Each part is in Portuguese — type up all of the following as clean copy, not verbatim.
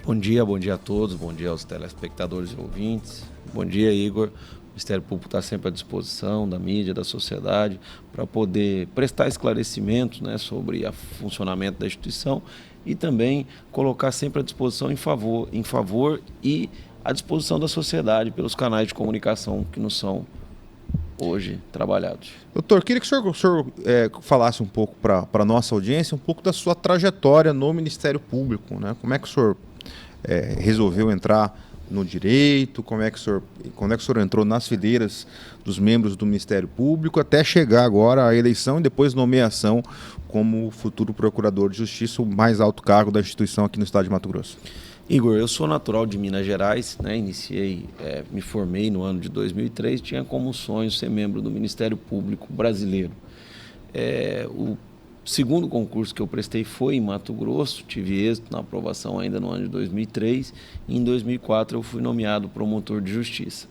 Bom dia a todos, bom dia aos telespectadores e ouvintes. Bom dia, Igor. O Ministério Público está sempre à disposição da mídia, da sociedade, para poder prestar esclarecimentos, né, sobre o funcionamento da instituição e também colocar sempre à disposição em favor e à disposição da sociedade pelos canais de comunicação que nos são hoje trabalhados. Doutor, queria que o senhor falasse um pouco para a nossa audiência, um pouco da sua trajetória no Ministério Público, né? Como é que o senhor resolveu entrar no direito, quando é que o senhor entrou nas fileiras dos membros do Ministério Público, até chegar agora à eleição e depois nomeação como futuro procurador de justiça, o mais alto cargo da instituição aqui no estado de Mato Grosso. Igor, eu sou natural de Minas Gerais, né? Me formei no ano de 2003, tinha como sonho ser membro do Ministério Público brasileiro. O segundo concurso que eu prestei foi em Mato Grosso, tive êxito na aprovação ainda no ano de 2003, e em 2004 eu fui nomeado promotor de justiça.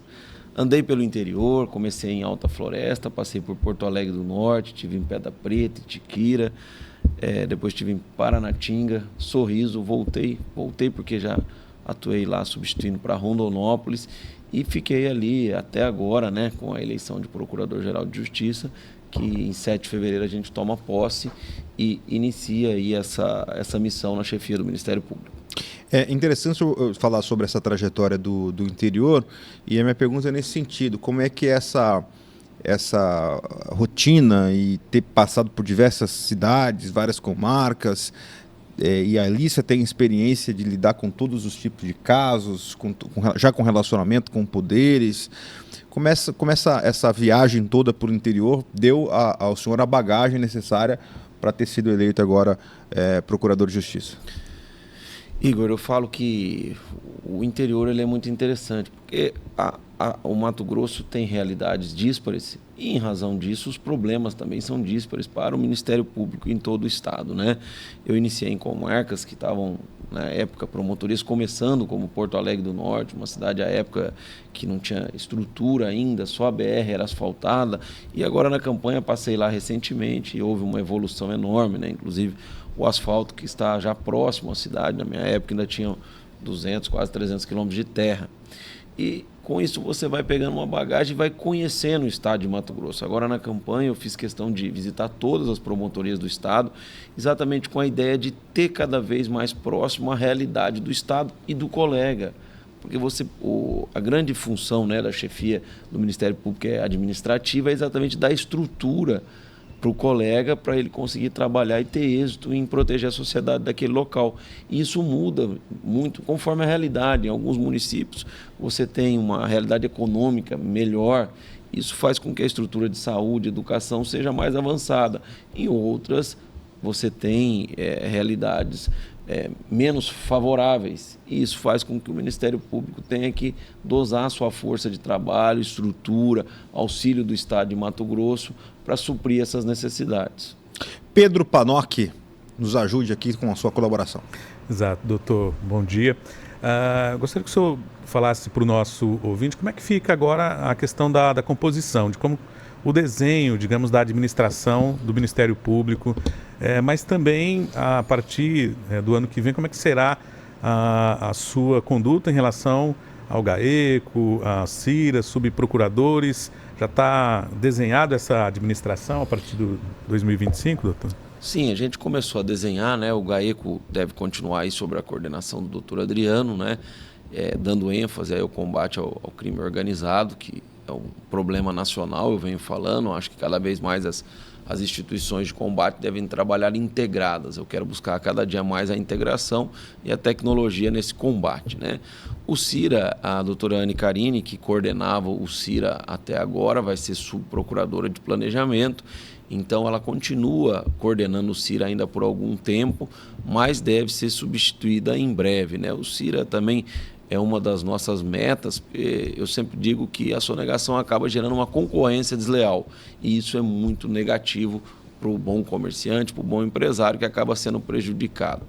Andei pelo interior, comecei em Alta Floresta, passei por Porto Alegre do Norte, tive em Pedra Preta, Itiquira, depois estive em Paranatinga, Sorriso, voltei porque já atuei lá substituindo para Rondonópolis e fiquei ali até agora, né, com a eleição de Procurador-Geral de Justiça, que em 7 de fevereiro a gente toma posse e inicia aí essa missão na chefia do Ministério Público. É interessante eu falar sobre essa trajetória do interior, e a minha pergunta é nesse sentido: como é que essa rotina e ter passado por diversas cidades, várias comarcas, e a Alícia tem experiência de lidar com todos os tipos de casos, já com relacionamento com poderes, como essa viagem toda por interior deu ao senhor a bagagem necessária para ter sido eleito agora procurador de justiça? Igor, eu falo que o interior ele é muito interessante, porque o Mato Grosso tem realidades díspares e, em razão disso, os problemas também são díspares para o Ministério Público em todo o estado, né? Eu iniciei em comarcas que estavam, na época, promotorias começando, como Porto Alegre do Norte, uma cidade à época que não tinha estrutura ainda, só a BR era asfaltada, e agora na campanha passei lá recentemente e houve uma evolução enorme, né? Inclusive o asfalto que está já próximo à cidade, na minha época ainda tinha 200, quase 300 quilômetros de terra. E com isso você vai pegando uma bagagem e vai conhecendo o estado de Mato Grosso. Agora na campanha eu fiz questão de visitar todas as promotorias do estado, exatamente com a ideia de ter cada vez mais próximo a realidade do estado e do colega. Porque a grande função, né, da chefia do Ministério Público administrativa é exatamente dar estrutura para o colega, para ele conseguir trabalhar e ter êxito em proteger a sociedade daquele local. E isso muda muito conforme a realidade. Em alguns municípios você tem uma realidade econômica melhor, isso faz com que a estrutura de saúde, educação seja mais avançada. Em outras você tem realidades menos favoráveis, e isso faz com que o Ministério Público tenha que dosar a sua força de trabalho, estrutura, auxílio do Estado de Mato Grosso para suprir essas necessidades. Pedro Panocchi, nos ajude aqui com a sua colaboração. Exato, doutor, bom dia. Gostaria que o senhor falasse para o nosso ouvinte como é que fica agora a questão da composição, de como o desenho, digamos, da administração do Ministério Público, mas também a partir do ano que vem, como é que será a sua conduta em relação ao GAECO, a CIRA, subprocuradores? Já está desenhado essa administração a partir de 2025, doutor? Sim, a gente começou a desenhar, né? O GAECO deve continuar aí sob a coordenação do doutor Adriano, né? Dando ênfase aí ao combate ao crime organizado, que é um problema nacional, eu venho falando. Acho que cada vez mais as instituições de combate devem trabalhar integradas. Eu quero buscar cada dia mais a integração e a tecnologia nesse combate, né? O CIRA, a doutora Anne Carini, que coordenava o CIRA até agora, vai ser subprocuradora de planejamento. Então, ela continua coordenando o CIRA ainda por algum tempo, mas deve ser substituída em breve, né? O CIRA também é uma das nossas metas, porque eu sempre digo que a sonegação acaba gerando uma concorrência desleal, e isso é muito negativo para o bom comerciante, para o bom empresário, que acaba sendo prejudicado.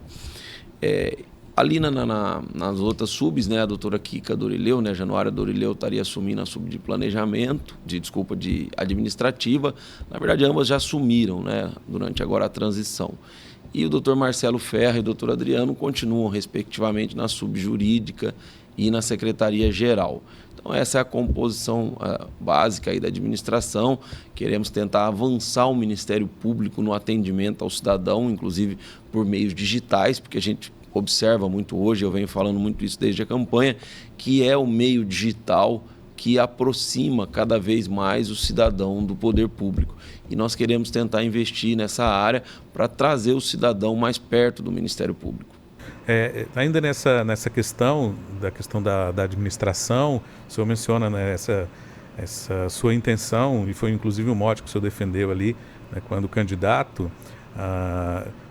Ali nas outras subs, né, a doutora Kika Dorileu, né, Januária Dorileu, estaria assumindo a sub de planejamento, de administrativa. Na verdade, ambas já assumiram, né, durante agora a transição. e o Dr. Marcelo Ferra e o Dr. Adriano continuam, respectivamente, na subjurídica e na secretaria-geral. Então, essa é a composição básica aí da administração. Queremos tentar avançar o Ministério Público no atendimento ao cidadão, inclusive por meios digitais, porque a gente observa muito hoje, eu venho falando muito isso desde a campanha, que é o meio digital que aproxima cada vez mais o cidadão do poder público. E nós queremos tentar investir nessa área para trazer o cidadão mais perto do Ministério Público. Ainda nessa questão da administração, o senhor menciona, né, essa sua intenção, e foi inclusive o mote que o senhor defendeu ali, né, quando candidato.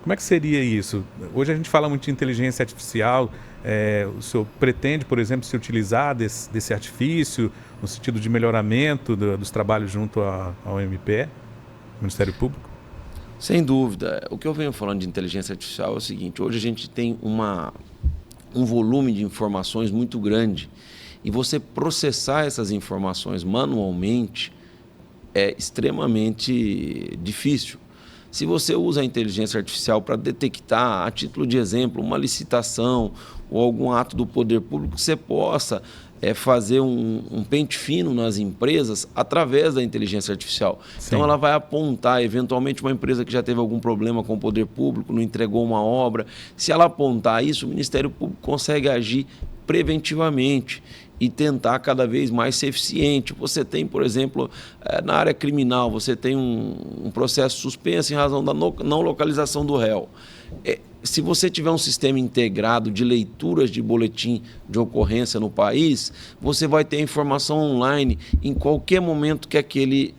Como é que seria isso? Hoje a gente fala muito de inteligência artificial. O senhor pretende, por exemplo, se utilizar desse artifício no sentido de melhoramento dos trabalhos junto ao MPE, Ministério Público? Sem dúvida. O que eu venho falando de inteligência artificial é o seguinte: hoje a gente tem um volume de informações muito grande, e você processar essas informações manualmente é extremamente difícil. Se você usa a inteligência artificial para detectar, a título de exemplo, uma licitação ou algum ato do poder público, você possa fazer um pente fino nas empresas através da inteligência artificial. Sim. Então, ela vai apontar, eventualmente, uma empresa que já teve algum problema com o poder público, não entregou uma obra. Se ela apontar isso, o Ministério Público consegue agir preventivamente e tentar cada vez mais ser eficiente. Você tem, por exemplo, na área criminal, você tem um processo suspenso em razão da não localização do réu. Se você tiver um sistema integrado de leituras de boletim de ocorrência no país, você vai ter informação online em qualquer momento que aquele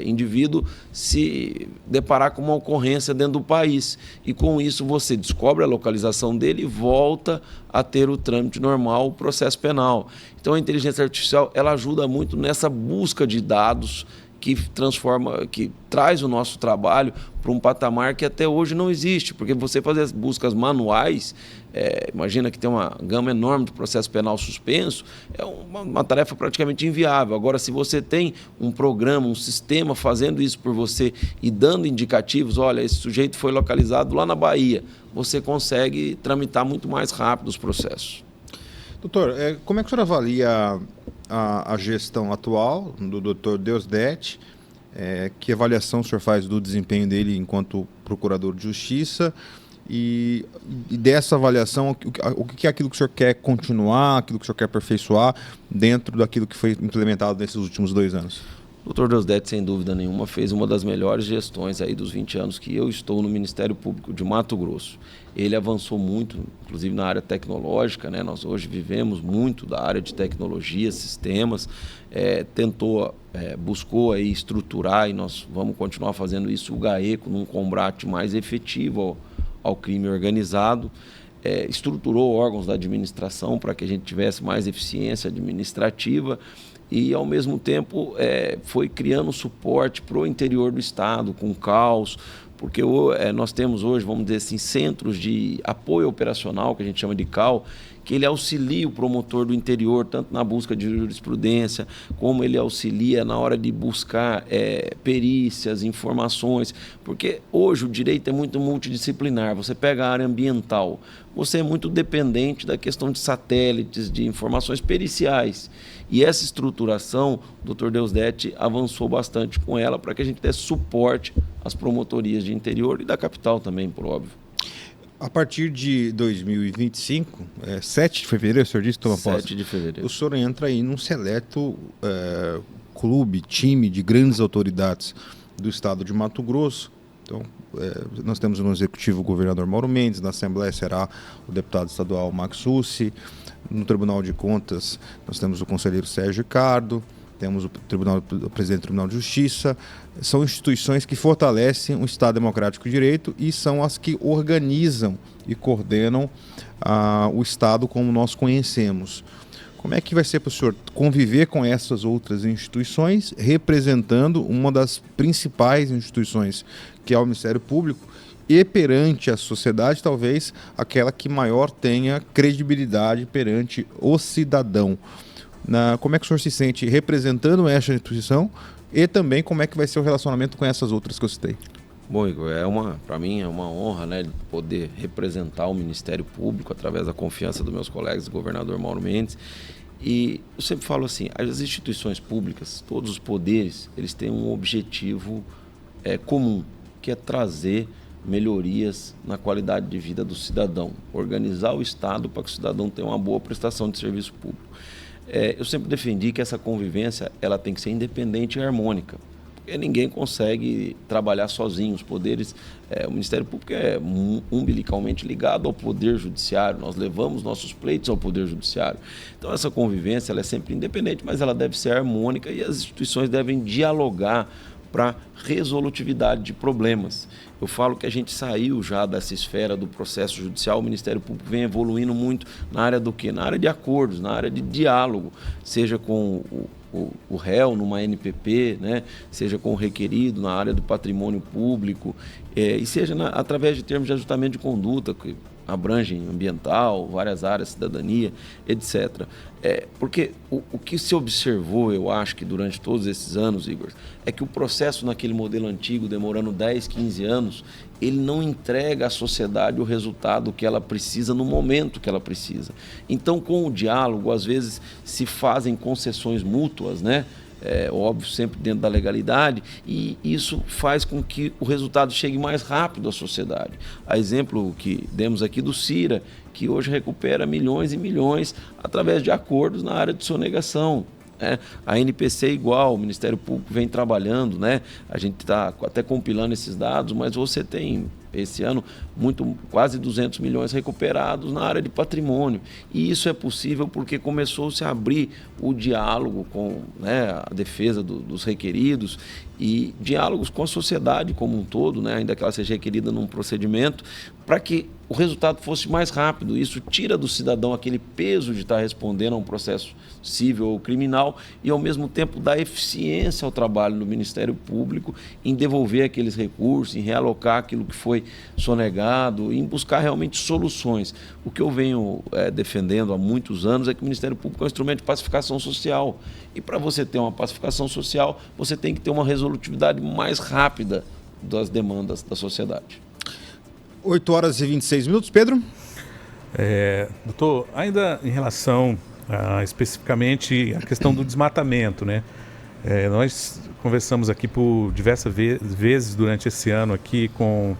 indivíduo se deparar com uma ocorrência dentro do país. E com isso você descobre a localização dele e volta a ter o trâmite normal, o processo penal. Então a inteligência artificial ela ajuda muito nessa busca de dados que traz o nosso trabalho para um patamar que até hoje não existe, porque você fazer as buscas manuais, imagina que tem uma gama enorme de processo penal suspenso, é uma tarefa praticamente inviável. Agora, se você tem um programa, um sistema fazendo isso por você e dando indicativos, olha, esse sujeito foi localizado lá na Bahia, você consegue tramitar muito mais rápido os processos. Doutor, como é que o senhor avalia a gestão atual do Dr. Deusdedit? Que avaliação o senhor faz do desempenho dele enquanto procurador de justiça? E dessa avaliação, o que é aquilo que o senhor quer continuar, aquilo que o senhor quer aperfeiçoar dentro daquilo que foi implementado nesses últimos 2 anos? O Dr. Deusdedit, sem dúvida nenhuma, fez uma das melhores gestões aí dos 20 anos que eu estou no Ministério Público de Mato Grosso. Ele avançou muito, inclusive na área tecnológica, né? Nós hoje vivemos muito da área de tecnologia, sistemas, buscou aí estruturar, e nós vamos continuar fazendo isso, o GAECO, num combate mais efetivo ao crime organizado. Estruturou órgãos da administração para que a gente tivesse mais eficiência administrativa e, ao mesmo tempo, foi criando suporte para o interior do Estado, com CAUS, porque nós temos hoje, vamos dizer assim, centros de apoio operacional, que a gente chama de CAU, que ele auxilia o promotor do interior, tanto na busca de jurisprudência, como ele auxilia na hora de buscar perícias, informações, porque hoje o direito é muito multidisciplinar. Você pega a área ambiental, você é muito dependente da questão de satélites, de informações periciais. E essa estruturação, o Dr. Deusdedit avançou bastante com ela para que a gente desse suporte às promotorias de interior e da capital também, por óbvio. A partir de 2025, 7 de fevereiro, o senhor disse, toma posse? 7 de fevereiro. O senhor entra aí num seleto time de grandes autoridades do estado de Mato Grosso. Então, nós temos no Executivo o governador Mauro Mendes, na Assembleia será o deputado estadual Max Sussi, no Tribunal de Contas nós temos o conselheiro Sérgio Ricardo, temos o presidente do Tribunal de Justiça. São instituições que fortalecem o Estado Democrático de Direito e são as que organizam e coordenam o Estado como nós conhecemos. Como é que vai ser para o senhor conviver com essas outras instituições, representando uma das principais instituições, que é o Ministério Público, e perante a sociedade, talvez, aquela que maior tenha credibilidade perante o cidadão? Como é que o senhor se sente representando essa instituição e também como é que vai ser o relacionamento com essas outras que eu citei? Bom, Igor, para mim é uma honra, né, de poder representar o Ministério Público através da confiança dos meus colegas, do governador Mauro Mendes. E eu sempre falo assim, as instituições públicas, todos os poderes, eles têm um objetivo comum, que é trazer melhorias na qualidade de vida do cidadão, organizar o Estado para que o cidadão tenha uma boa prestação de serviço público. Eu sempre defendi que essa convivência ela tem que ser independente e harmônica, porque ninguém consegue trabalhar sozinho. Os poderes, o Ministério Público é umbilicalmente ligado ao Poder Judiciário, nós levamos nossos pleitos ao Poder Judiciário. Então essa convivência ela é sempre independente, mas ela deve ser harmônica e as instituições devem dialogar para resolutividade de problemas. Eu falo que a gente saiu já dessa esfera do processo judicial, o Ministério Público vem evoluindo muito na área do quê? Na área de acordos, na área de diálogo, seja com o réu numa NPP, né? Seja com o requerido na área do patrimônio público, e seja através de termos de ajustamento de conduta, que abrangem ambiental, várias áreas, cidadania, etc. Porque o que se observou, eu acho que durante todos esses anos, Igor, é que o processo naquele modelo antigo, demorando 10, 15 anos, ele não entrega à sociedade o resultado que ela precisa no momento que ela precisa. Então, com o diálogo, às vezes se fazem concessões mútuas, né? Óbvio, sempre dentro da legalidade, e isso faz com que o resultado chegue mais rápido à sociedade. A exemplo que demos aqui do CIRA, que hoje recupera milhões e milhões através de acordos na área de sonegação. A NPC igual, o Ministério Público vem trabalhando, né? A gente está até compilando esses dados, mas você tem esse ano quase 200 milhões recuperados na área de patrimônio. E isso é possível porque começou-se a abrir o diálogo com, né, a defesa dos requeridos e diálogos com a sociedade como um todo, né, ainda que ela seja requerida num procedimento, para que o resultado fosse mais rápido. Isso tira do cidadão aquele peso de estar respondendo a um processo civil ou criminal e, ao mesmo tempo, dá eficiência ao trabalho do Ministério Público em devolver aqueles recursos, em realocar aquilo que foi sonegado, em buscar realmente soluções. O que eu venho defendendo há muitos anos é que o Ministério Público é um instrumento de pacificação social. E para você ter uma pacificação social, você tem que ter uma resolutividade mais rápida das demandas da sociedade. 8h26, Pedro? Doutor, ainda em relação especificamente à questão do desmatamento, né? Nós conversamos aqui por diversas vezes durante esse ano aqui com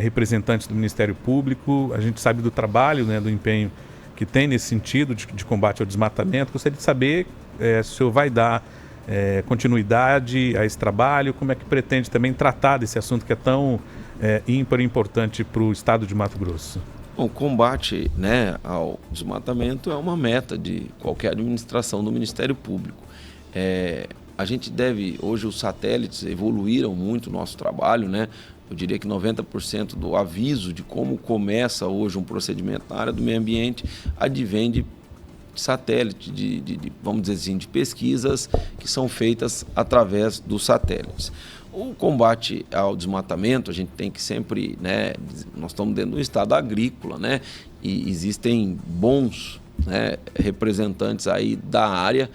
representantes do Ministério Público. A gente sabe do trabalho, né, do empenho que tem nesse sentido de combate ao desmatamento. Gostaria de saber se o senhor vai dar continuidade a esse trabalho, como é que pretende também tratar desse assunto que é tão ímpar e importante para o estado de Mato Grosso. Bom, o combate, né, ao desmatamento é uma meta de qualquer administração do Ministério Público. A gente deve, hoje os satélites evoluíram muito o nosso trabalho, né? Eu diria que 90% do aviso de como começa hoje um procedimento na área do meio ambiente advém de satélite, vamos dizer assim, de pesquisas que são feitas através dos satélites. O combate ao desmatamento, a gente tem que sempre, né, nós estamos dentro de um estado agrícola, né, e existem bons, né, representantes aí da área.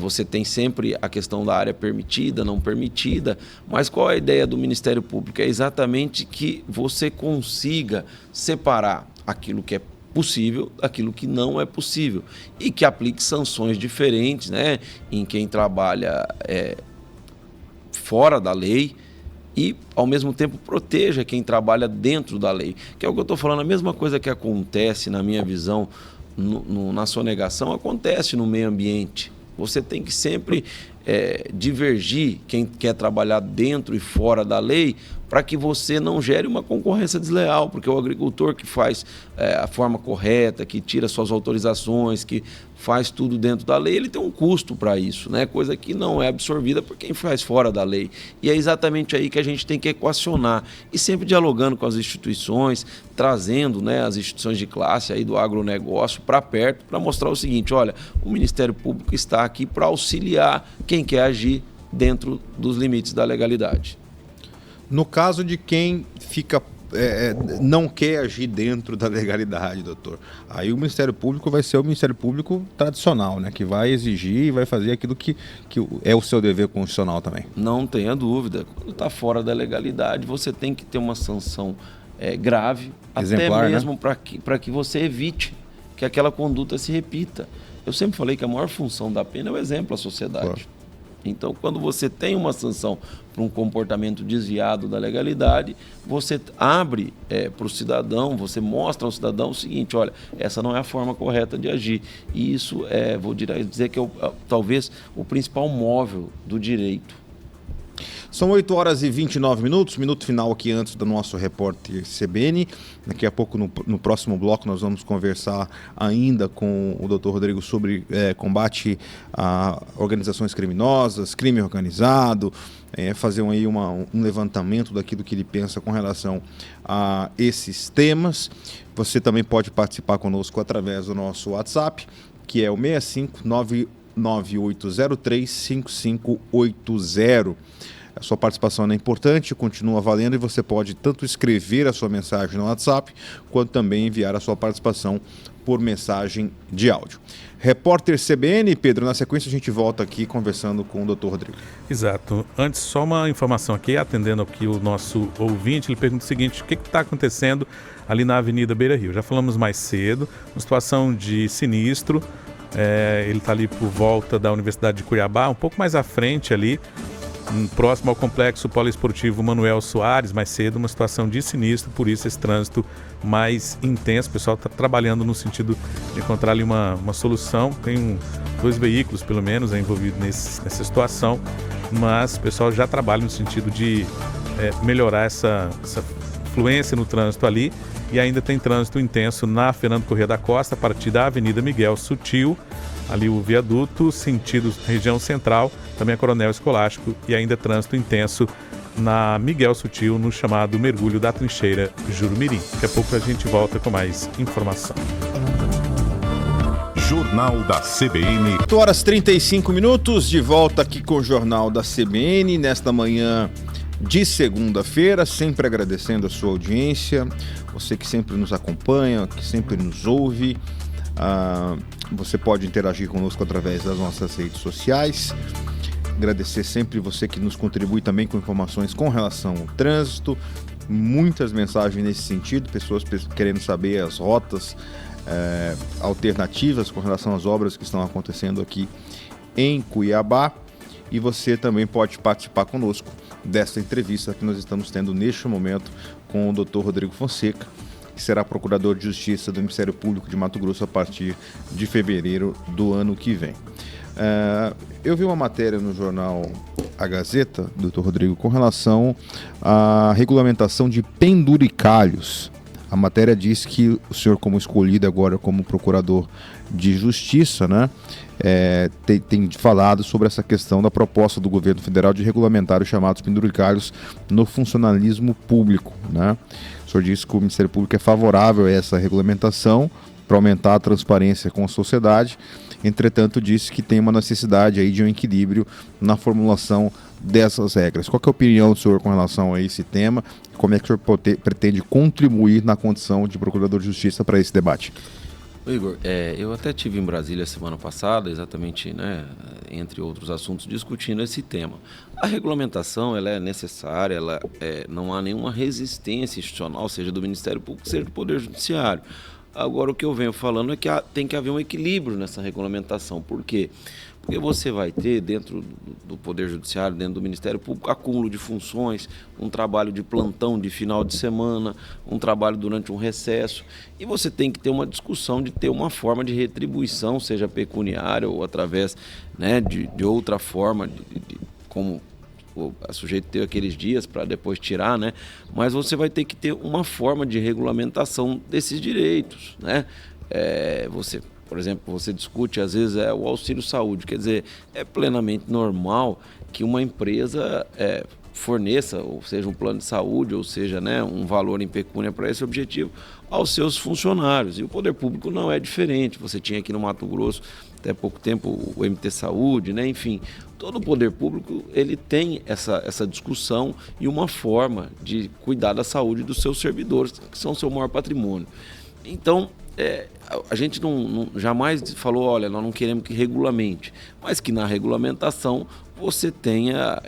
Você tem sempre a questão da área permitida, não permitida, mas qual é a ideia do Ministério Público? É exatamente que você consiga separar aquilo que é possível daquilo que não é possível e que aplique sanções diferentes, né, em quem trabalha fora da lei e, ao mesmo tempo, proteja quem trabalha dentro da lei. Que é o que eu estou falando, a mesma coisa que acontece, na minha visão, na sonegação, acontece no meio ambiente. Você tem que sempre divergir quem quer trabalhar dentro e fora da lei para que você não gere uma concorrência desleal, porque o agricultor que faz a forma correta, que tira suas autorizações, que faz tudo dentro da lei, ele tem um custo para isso, né? Coisa que não é absorvida por quem faz fora da lei. E é exatamente aí que a gente tem que equacionar e sempre dialogando com as instituições, trazendo, né, as instituições de classe aí do agronegócio para perto, para mostrar o seguinte: olha, o Ministério Público está aqui para auxiliar quem quer agir dentro dos limites da legalidade. No caso de quem fica não quer agir dentro da legalidade, doutor. Aí o Ministério Público vai ser o Ministério Público tradicional, né? Que vai exigir e vai fazer aquilo que é o seu dever constitucional também. Não tenha dúvida. Quando está fora da legalidade, você tem que ter uma sanção grave, exemplar, até mesmo, né? para que você evite que aquela conduta se repita. Eu sempre falei que a maior função da pena é o exemplo à sociedade. Claro. Então, quando você tem uma sanção para um comportamento desviado da legalidade, você abre para o cidadão, você mostra ao cidadão o seguinte: olha, essa não é a forma correta de agir. E isso, vou dizer que é talvez o principal móvel do direito. São 8 horas e 29 minutos, minuto final aqui antes do nosso repórter CBN. Daqui a pouco, no próximo bloco, nós vamos conversar ainda com o Dr. Rodrigo sobre combate a organizações criminosas, crime organizado, fazer aí um levantamento daquilo que ele pensa com relação a esses temas. Você também pode participar conosco através do nosso WhatsApp, que é o 65998035580. A sua participação é importante, continua valendo, e você pode tanto escrever a sua mensagem no WhatsApp, quanto também enviar a sua participação por mensagem de áudio. Repórter CBN, Pedro, na sequência a gente volta aqui conversando com o Dr. Rodrigo. Exato. Antes, só uma informação aqui, atendendo aqui o nosso ouvinte, ele pergunta o seguinte: o que está acontecendo ali na Avenida Beira Rio? Já falamos mais cedo, uma situação de sinistro, ele está ali por volta da Universidade de Cuiabá, um pouco mais à frente ali, próximo ao complexo poliesportivo Manuel Soares, mais cedo, uma situação de sinistro, por isso esse trânsito mais intenso. O pessoal está trabalhando no sentido de encontrar ali uma solução. Tem 2 veículos, pelo menos, envolvidos nessa situação, mas o pessoal já trabalha no sentido de melhorar essa fluência no trânsito ali. E ainda tem trânsito intenso na Fernando Corrêa da Costa, a partir da Avenida Miguel Sutil, ali o viaduto, sentido região central, também a Coronel Escolástico, e ainda trânsito intenso na Miguel Sutil, no chamado Mergulho da Trincheira Jurumirim. Daqui a pouco a gente volta com mais informação. Jornal da CBN. 8 horas e 35 minutos, de volta aqui com o Jornal da CBN, nesta manhã de segunda-feira, sempre agradecendo a sua audiência, você que sempre nos acompanha, que sempre nos ouve. Você pode interagir conosco através das nossas redes sociais. Agradecer sempre você que nos contribui também com informações com relação ao trânsito. Muitas mensagens nesse sentido, pessoas querendo saber as rotas alternativas com relação às obras que estão acontecendo aqui em Cuiabá. E você também pode participar conosco desta entrevista que nós estamos tendo neste momento com o Dr. Rodrigo Fonseca, que será Procurador de Justiça do Ministério Público de Mato Grosso a partir de fevereiro do ano que vem. Eu vi uma matéria no jornal A Gazeta, Dr. Rodrigo, com relação à regulamentação de penduricalhos. A matéria diz que o senhor, como escolhido agora como Procurador de Justiça, né, tem falado sobre essa questão da proposta do governo federal de regulamentar os chamados penduricalhos no funcionalismo público, né? O senhor disse que o Ministério Público é favorável a essa regulamentação para aumentar a transparência com a sociedade. Entretanto, disse que tem uma necessidade aí de um equilíbrio na formulação dessas regras. Qual que é a opinião do senhor com relação a esse tema? Como é que o senhor pretende contribuir na condição de Procurador de Justiça para esse debate? Igor, eu até estive em Brasília semana passada, exatamente, né, entre outros assuntos, discutindo esse tema. A regulamentação ela é necessária, não há nenhuma resistência institucional, seja do Ministério Público, seja do Poder Judiciário. Agora, o que eu venho falando é que tem que haver um equilíbrio nessa regulamentação. Por quê? Porque você vai ter, dentro do Poder Judiciário, dentro do Ministério Público, acúmulo de funções, um trabalho de plantão de final de semana, um trabalho durante um recesso, e você tem que ter uma discussão de ter uma forma de retribuição, seja pecuniária ou através, né, de outra forma, como a sujeito ter aqueles dias para depois tirar, né? Mas você vai ter que ter uma forma de regulamentação desses direitos, né? Por exemplo, você discute às vezes o auxílio saúde, quer dizer, é plenamente normal que uma empresa forneça, ou seja, um plano de saúde, ou seja, né, um valor em pecúnia para esse objetivo aos seus funcionários. E o poder público não é diferente. Você tinha aqui no Mato Grosso, até pouco tempo, o MT Saúde, né? Enfim, todo o poder público ele tem essa discussão e uma forma de cuidar da saúde dos seus servidores, que são o seu maior patrimônio. Então, a gente jamais falou, olha, nós não queremos que regulamente, mas que na regulamentação você tenha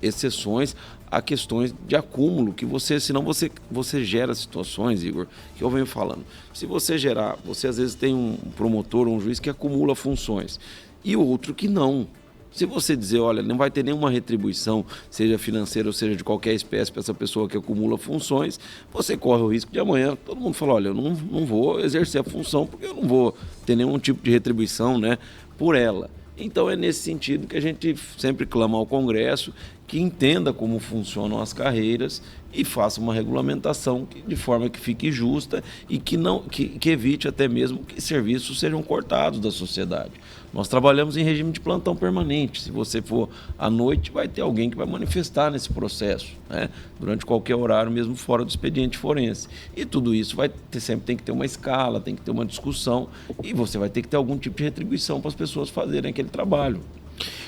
exceções a questões de acúmulo, senão você gera situações, Igor, que eu venho falando. Se você às vezes tem um promotor ou um juiz que acumula funções e outro que não. Se você dizer, olha, não vai ter nenhuma retribuição, seja financeira ou seja de qualquer espécie, para essa pessoa que acumula funções, você corre o risco de amanhã todo mundo falar, olha, eu não vou exercer a função porque eu não vou ter nenhum tipo de retribuição, né, por ela. Então é nesse sentido que a gente sempre clama ao Congresso que entenda como funcionam as carreiras e faça uma regulamentação de forma que fique justa e que evite até mesmo que serviços sejam cortados da sociedade. Nós trabalhamos em regime de plantão permanente. Se você for à noite, vai ter alguém que vai manifestar nesse processo, né? Durante qualquer horário, mesmo fora do expediente forense. E tudo isso sempre tem que ter uma escala, tem que ter uma discussão e você vai ter que ter algum tipo de retribuição para as pessoas fazerem aquele trabalho.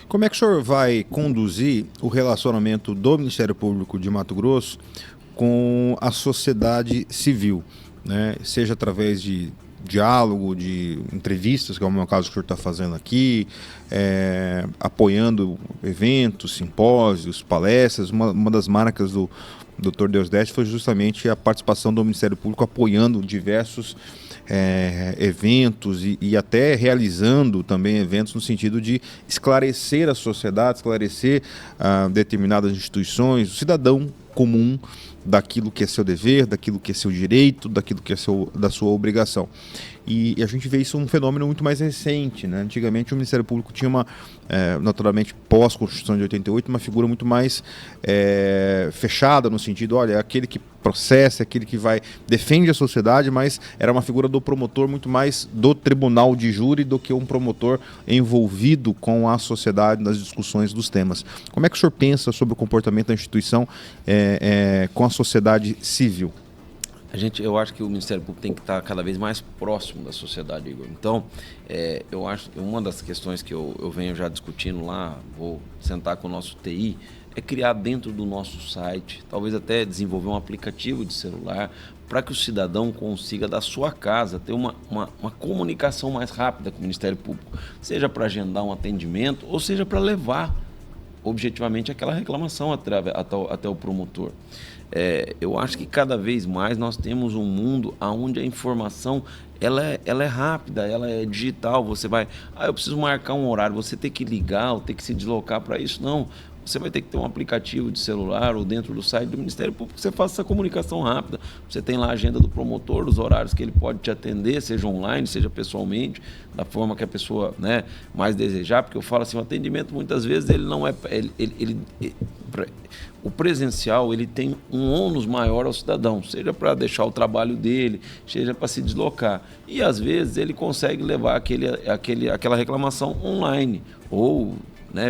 Como é que o senhor vai conduzir o relacionamento do Ministério Público de Mato Grosso com a sociedade civil, né? Seja através de diálogo, de entrevistas, que é o meu caso que o senhor está fazendo aqui, apoiando eventos, simpósios, palestras. Uma das marcas do Dr. Deusdedit foi justamente a participação do Ministério Público apoiando diversos eventos e até realizando também eventos no sentido de esclarecer a sociedade, esclarecer determinadas instituições, o cidadão comum, daquilo que é seu dever, daquilo que é seu direito, daquilo que é da sua obrigação. E a gente vê isso um fenômeno muito mais recente, né? Antigamente o Ministério Público tinha naturalmente pós-Constituição de 88, uma figura muito mais fechada no sentido, olha, é aquele que processa, é aquele que defende a sociedade, mas era uma figura do promotor muito mais do tribunal de júri do que um promotor envolvido com a sociedade nas discussões dos temas. Como é que o senhor pensa sobre o comportamento da instituição com a sociedade civil? Eu acho que o Ministério Público tem que estar cada vez mais próximo da sociedade, Igor. Então, eu acho que uma das questões que eu venho já discutindo lá, vou sentar com o nosso TI, é criar dentro do nosso site, talvez até desenvolver um aplicativo de celular para que o cidadão consiga, da sua casa, ter uma comunicação mais rápida com o Ministério Público, seja para agendar um atendimento ou seja para levar objetivamente aquela reclamação até o promotor. Eu acho que cada vez mais nós temos um mundo onde a informação ela é rápida, ela é digital. Você vai, eu preciso marcar um horário, você tem que ligar ou tem que se deslocar para isso. Não, você vai ter que ter um aplicativo de celular ou dentro do site do Ministério Público que você faça essa comunicação rápida. Você tem lá a agenda do promotor, os horários que ele pode te atender, seja online, seja pessoalmente, da forma que a pessoa, né, mais desejar, porque eu falo assim, o atendimento muitas vezes ele não é... O presencial ele tem um ônus maior ao cidadão, seja para deixar o trabalho dele, seja para se deslocar. E às vezes ele consegue levar aquela reclamação online, ou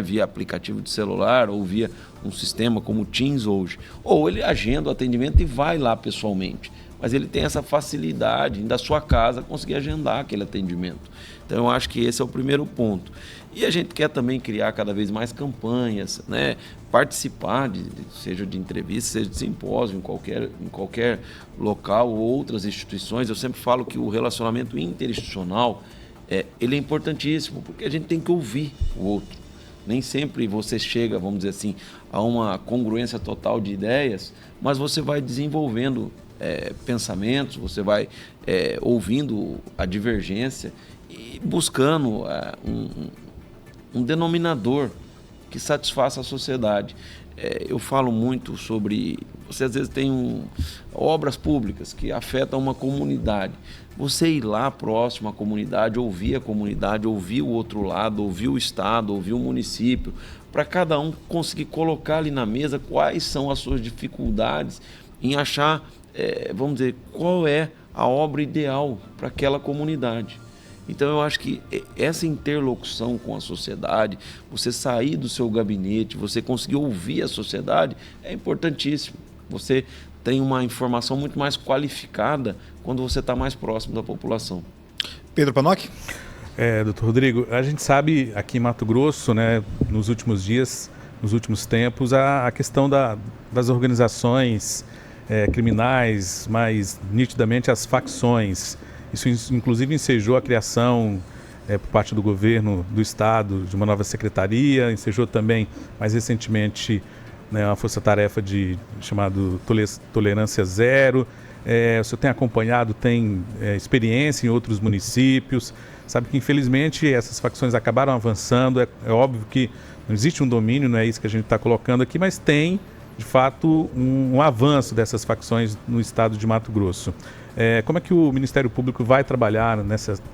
via aplicativo de celular, ou via um sistema como o Teams hoje. Ou ele agenda o atendimento e vai lá pessoalmente. Mas ele tem essa facilidade em da sua casa conseguir agendar aquele atendimento. Então eu acho que esse é o primeiro ponto. E a gente quer também criar cada vez mais campanhas, né? Participar, seja de entrevistas, seja de simpósio, em qualquer local ou outras instituições. Eu sempre falo que o relacionamento interinstitucional ele é importantíssimo, porque a gente tem que ouvir o outro. Nem sempre você chega, vamos dizer assim, a uma congruência total de ideias, mas você vai desenvolvendo pensamentos, você vai ouvindo a divergência e buscando um denominador que satisfaça a sociedade. Eu falo muito sobre... Você às vezes tem obras públicas que afetam uma comunidade. Você ir lá próximo à comunidade, ouvir a comunidade, ouvir o outro lado, ouvir o Estado, ouvir o município, para cada um conseguir colocar ali na mesa quais são as suas dificuldades em achar, vamos dizer, qual é a obra ideal para aquela comunidade. Então eu acho que essa interlocução com a sociedade, você sair do seu gabinete, você conseguir ouvir a sociedade, é importantíssimo. Você tem uma informação muito mais qualificada quando você está mais próximo da população. Pedro Panoc? Doutor Rodrigo, a gente sabe aqui em Mato Grosso, né, nos últimos dias, nos últimos tempos, a questão das organizações criminais, mais nitidamente as facções. Isso inclusive ensejou a criação por parte do governo do estado de uma nova secretaria, ensejou também mais recentemente, né, uma força-tarefa chamado Tolerância Zero. O senhor tem acompanhado, tem experiência em outros municípios, sabe que infelizmente essas facções acabaram avançando, é óbvio que não existe um domínio, não é isso que a gente está colocando aqui, mas tem de fato um avanço dessas facções no estado de Mato Grosso. Como é que o Ministério Público vai trabalhar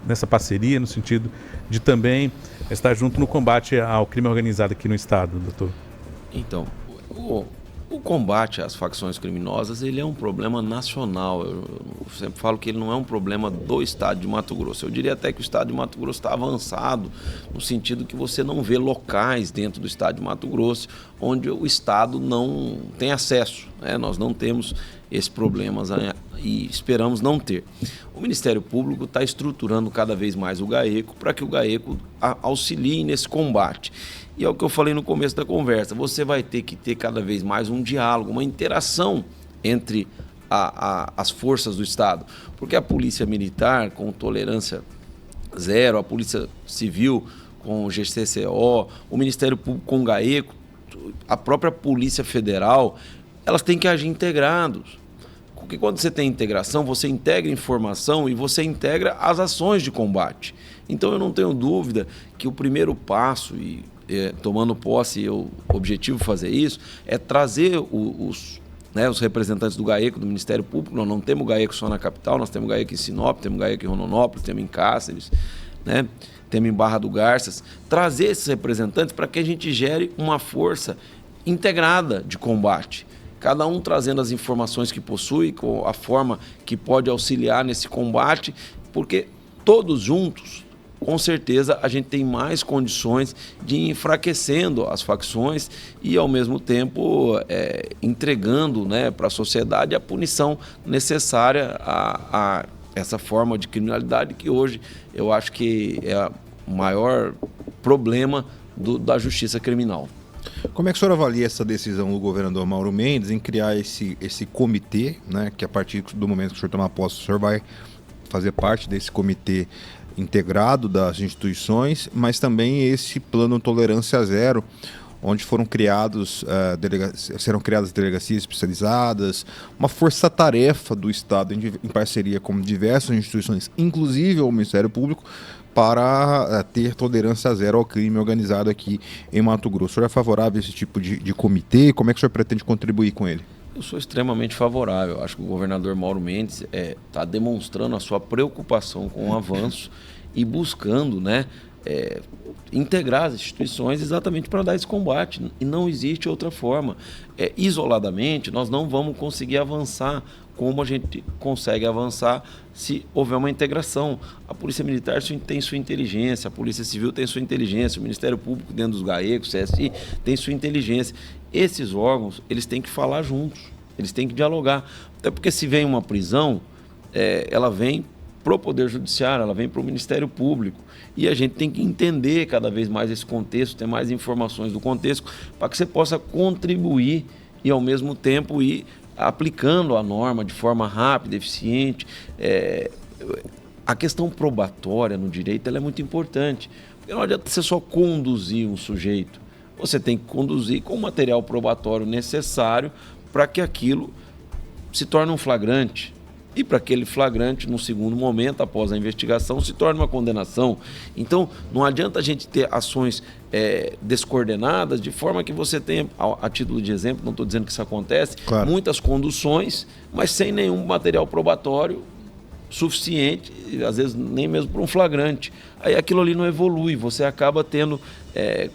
nessa parceria, no sentido de também estar junto no combate ao crime organizado aqui no estado, doutor? Então, o combate às facções criminosas, ele é um problema nacional. Eu sempre falo que ele não é um problema do estado de Mato Grosso. Eu diria até que o estado de Mato Grosso está avançado, no sentido que você não vê locais dentro do estado de Mato Grosso onde o estado não tem acesso, né? Nós não temos esses problemas e esperamos não ter. O Ministério Público está estruturando cada vez mais o GAECO para que o GAECO auxilie nesse combate. E é o que eu falei no começo da conversa, você vai ter que ter cada vez mais um diálogo, uma interação entre as forças do Estado. Porque a Polícia Militar, com Tolerância Zero, a Polícia Civil com o GCCO, o Ministério Público com o GAECO, a própria Polícia Federal, elas têm que agir integrados. Porque quando você tem integração, você integra informação e você integra as ações de combate. Então eu não tenho dúvida que o primeiro passo, tomando posse, o objetivo de fazer isso, é trazer os representantes do GAECO, do Ministério Público. Nós não temos GAECO só na capital, nós temos GAECO em Sinop, temos GAECO em Rondonópolis, temos em Cáceres, né? Temos em Barra do Garças. Trazer esses representantes para que a gente gere uma força integrada de combate. Cada um trazendo as informações que possui, com a forma que pode auxiliar nesse combate, porque todos juntos, com certeza, a gente tem mais condições de ir enfraquecendo as facções e, ao mesmo tempo, entregando, né, para a sociedade a punição necessária a essa forma de criminalidade que hoje eu acho que é o maior problema da justiça criminal. Como é que o senhor avalia essa decisão do governador Mauro Mendes em criar esse comitê, né, que a partir do momento que o senhor tomar posse, o senhor vai fazer parte desse comitê integrado das instituições, mas também esse plano Tolerância Zero, onde serão criadas delegacias especializadas, uma força-tarefa do Estado em parceria com diversas instituições, inclusive o Ministério Público, para ter tolerância zero ao crime organizado aqui em Mato Grosso. O senhor é favorável a esse tipo de comitê? Como é que o senhor pretende contribuir com ele? Eu sou extremamente favorável. Eu acho que o governador Mauro Mendes está demonstrando a sua preocupação com o avanço e buscando, né, integrar as instituições exatamente para dar esse combate. E não existe outra forma. Isoladamente, nós não vamos conseguir avançar como a gente consegue avançar se houver uma integração. A Polícia Militar tem sua inteligência, a Polícia Civil tem sua inteligência, o Ministério Público dentro dos GAECos, CSI, tem sua inteligência. Esses órgãos, eles têm que falar juntos, eles têm que dialogar. Até porque se vem uma prisão, ela vem para o Poder Judiciário, ela vem para o Ministério Público. E a gente tem que entender cada vez mais esse contexto, ter mais informações do contexto, para que você possa contribuir e, ao mesmo tempo, ir aplicando a norma de forma rápida, eficiente. A questão probatória no direito ela é muito importante. Porque não adianta você só conduzir um sujeito. Você tem que conduzir com o material probatório necessário para que aquilo se torne um flagrante. E para aquele flagrante, no segundo momento, após a investigação, se torne uma condenação. Então, não adianta a gente ter ações descoordenadas, de forma que você tenha, a título de exemplo, não estou dizendo que isso acontece, claro, muitas conduções, mas sem nenhum material probatório suficiente, às vezes nem mesmo para um flagrante. Aí aquilo ali não evolui, você acaba tendo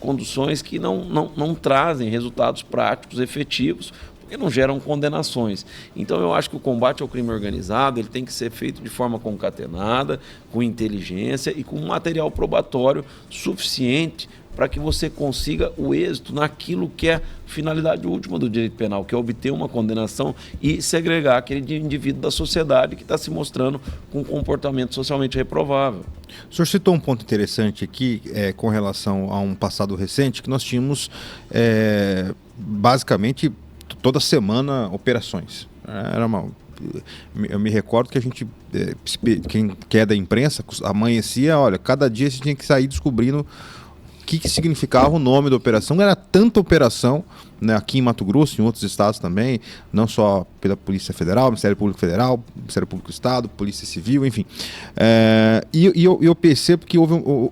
conduções que não trazem resultados práticos, efetivos, porque não geram condenações. Então eu acho que o combate ao crime organizado ele tem que ser feito de forma concatenada, com inteligência e com material probatório suficiente para que você consiga o êxito naquilo que é a finalidade última do direito penal, que é obter uma condenação e segregar aquele indivíduo da sociedade que está se mostrando com um comportamento socialmente reprovável. O senhor citou um ponto interessante aqui com relação a um passado recente, que nós tínhamos basicamente toda semana operações. Eu me recordo que a gente, quem é da imprensa, amanhecia, olha, cada dia você tinha que sair descobrindo o que significava o nome da operação. Era tanta operação, né, aqui em Mato Grosso, em outros estados também, não só pela Polícia Federal, Ministério Público Federal, Ministério Público do Estado, Polícia Civil, enfim. Eu percebo que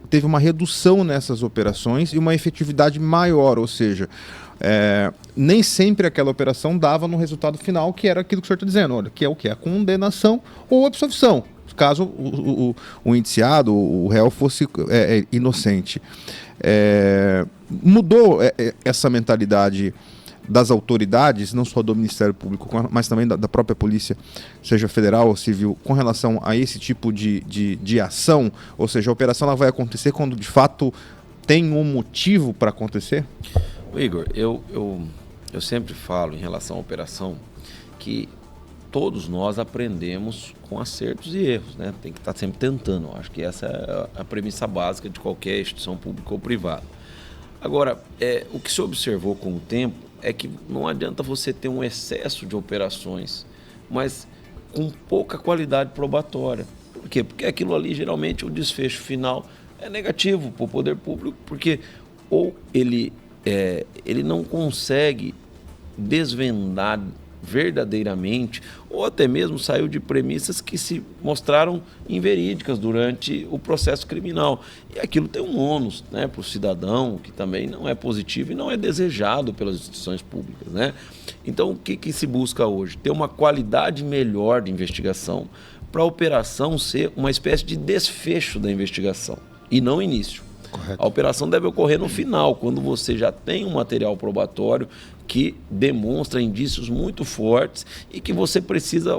teve uma redução nessas operações e uma efetividade maior, ou seja, nem sempre aquela operação dava no resultado final, que era aquilo que o senhor está dizendo, olha, que é o que? A condenação ou absolvição, caso o indiciado, o réu fosse inocente. Mudou essa mentalidade das autoridades, não só do Ministério Público, mas também da própria polícia, seja federal ou civil, com relação a esse tipo de ação? Ou seja, a operação ela vai acontecer quando de fato tem um motivo para acontecer? Igor, eu sempre falo em relação à operação que todos nós aprendemos com acertos e erros, né? Tem que estar sempre tentando. Acho que essa é a premissa básica de qualquer instituição pública ou privada. Agora, o que se observou com o tempo é que não adianta você ter um excesso de operações, mas com pouca qualidade probatória. Por quê? Porque aquilo ali, geralmente, o desfecho final é negativo para o poder público, porque ou ele não consegue desvendar verdadeiramente, ou até mesmo saiu de premissas que se mostraram inverídicas durante o processo criminal. E aquilo tem um ônus, né, para o cidadão, que também não é positivo e não é desejado pelas instituições públicas, né? Então, o que se busca hoje? Ter uma qualidade melhor de investigação, para a operação ser uma espécie de desfecho da investigação, e não início. Correto. A operação deve ocorrer no final, quando você já tem um material probatório que demonstra indícios muito fortes e que você precisa,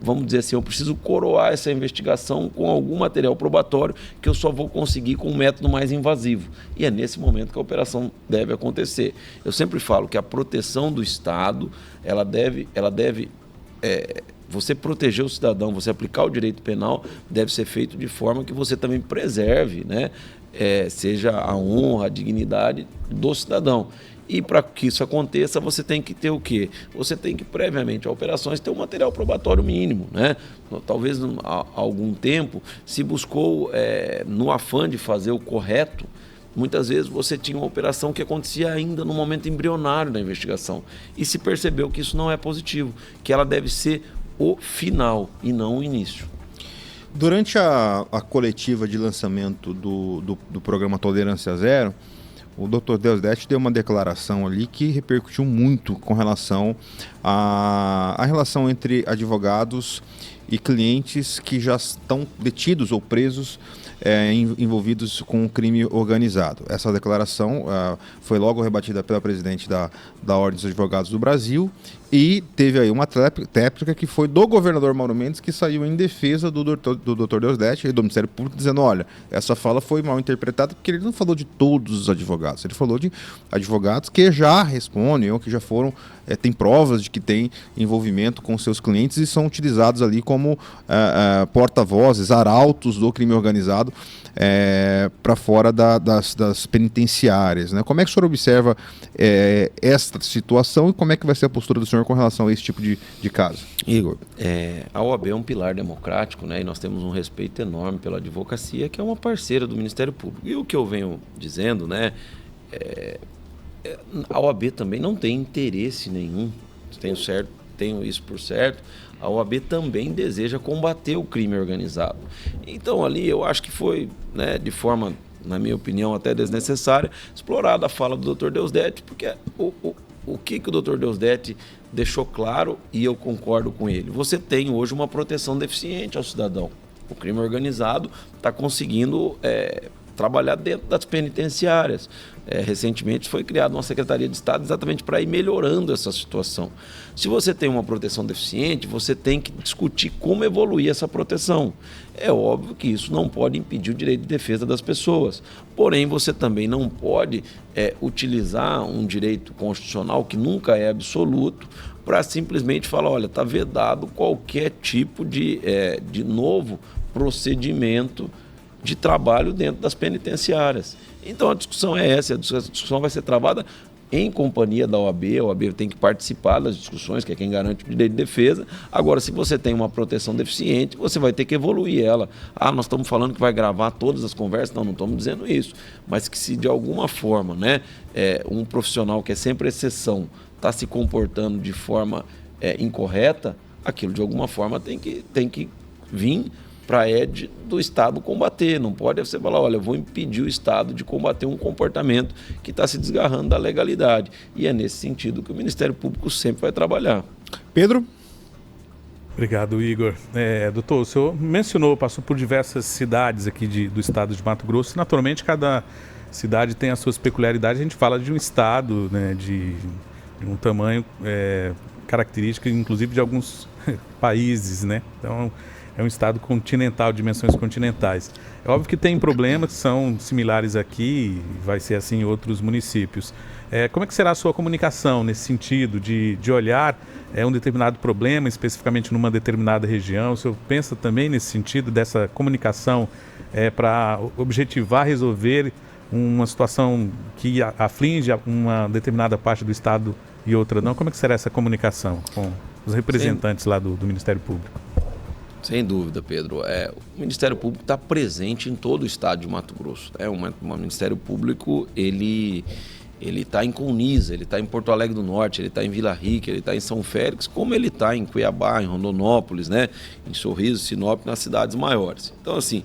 vamos dizer assim, eu preciso coroar essa investigação com algum material probatório que eu só vou conseguir com um método mais invasivo. E é nesse momento que a operação deve acontecer. Eu sempre falo que a proteção do Estado, ela deve você proteger o cidadão, você aplicar o direito penal, deve ser feito de forma que você também preserve, né? Seja a honra, a dignidade do cidadão. E para que isso aconteça, você tem que ter o quê? Você tem que, previamente a operações, ter um material probatório mínimo, né? Talvez há algum tempo se buscou, no afã de fazer o correto, muitas vezes você tinha uma operação que acontecia ainda no momento embrionário da investigação. E se percebeu que isso não é positivo, que ela deve ser o final e não o início. Durante a coletiva de lançamento do programa Tolerância Zero, o Dr. Deusdedit deu uma declaração ali que repercutiu muito com relação à relação entre advogados e clientes que já estão detidos ou presos envolvidos com o crime organizado. Essa declaração foi logo rebatida pela presidente da Ordem dos Advogados do Brasil e teve aí uma réplica que foi do governador Mauro Mendes, que saiu em defesa do Dr. Deusdedit e do Ministério Público, dizendo, olha, essa fala foi mal interpretada porque ele não falou de todos os advogados, ele falou de advogados que já respondem ou que já foram, têm provas de que têm envolvimento com seus clientes e são utilizados ali como porta-vozes, arautos do crime organizado para fora das penitenciárias, né? Como é que o senhor observa esta situação e como é que vai ser a postura do senhor com relação a esse tipo de caso? Igor, a OAB é um pilar democrático, né? E nós temos um respeito enorme pela advocacia, que é uma parceira do Ministério Público. E o que eu venho dizendo, né? A OAB também não tem interesse nenhum, tenho isso por certo. A OAB também deseja combater o crime organizado. Então ali eu acho que foi, né, de forma, na minha opinião, até desnecessária, explorada a fala do Dr. Deusdedit, porque o que o Dr. Deusdedit deixou claro, e eu concordo com ele, você tem hoje uma proteção deficiente ao cidadão. O crime organizado está conseguindo trabalhar dentro das penitenciárias. Recentemente foi criada uma Secretaria de Estado exatamente para ir melhorando essa situação. Se você tem uma proteção deficiente, você tem que discutir como evoluir essa proteção. É óbvio que isso não pode impedir o direito de defesa das pessoas. Porém, você também não pode utilizar um direito constitucional que nunca é absoluto para simplesmente falar, olha, está vedado qualquer tipo de novo procedimento de trabalho dentro das penitenciárias. Então a discussão é essa, a discussão vai ser travada em companhia da OAB, a OAB tem que participar das discussões, que é quem garante o direito de defesa. Agora, se você tem uma proteção deficiente, você vai ter que evoluir ela. Nós estamos falando que vai gravar todas as conversas, não estamos dizendo isso, mas que se de alguma forma, um profissional que é sempre exceção está se comportando de forma incorreta, aquilo de alguma forma tem que vir para a do Estado combater. Não pode você falar, olha, eu vou impedir o Estado de combater um comportamento que está se desgarrando da legalidade. E é nesse sentido que o Ministério Público sempre vai trabalhar. Pedro? Obrigado, Igor. Doutor, o senhor mencionou, passou por diversas cidades aqui do estado de Mato Grosso. Naturalmente, cada cidade tem as suas peculiaridades. A gente fala de um estado, de um tamanho característico, inclusive de alguns países, né? Então, é um estado continental, dimensões continentais. É óbvio que tem problemas que são similares aqui, vai ser assim em outros municípios. Como é que será a sua comunicação nesse sentido de olhar um determinado problema, especificamente numa determinada região? O senhor pensa também nesse sentido dessa comunicação para objetivar resolver uma situação que aflige uma determinada parte do estado e outra não? Como é que será essa comunicação com os representantes lá do Ministério Público? Sem dúvida, Pedro. O Ministério Público está presente em todo o estado de Mato Grosso. O Ministério Público, ele está em Colniza, ele está em Porto Alegre do Norte, ele está em Vila Rica, ele está em São Félix, como ele está em Cuiabá, em Rondonópolis, em Sorriso, Sinop, nas cidades maiores. Então, assim,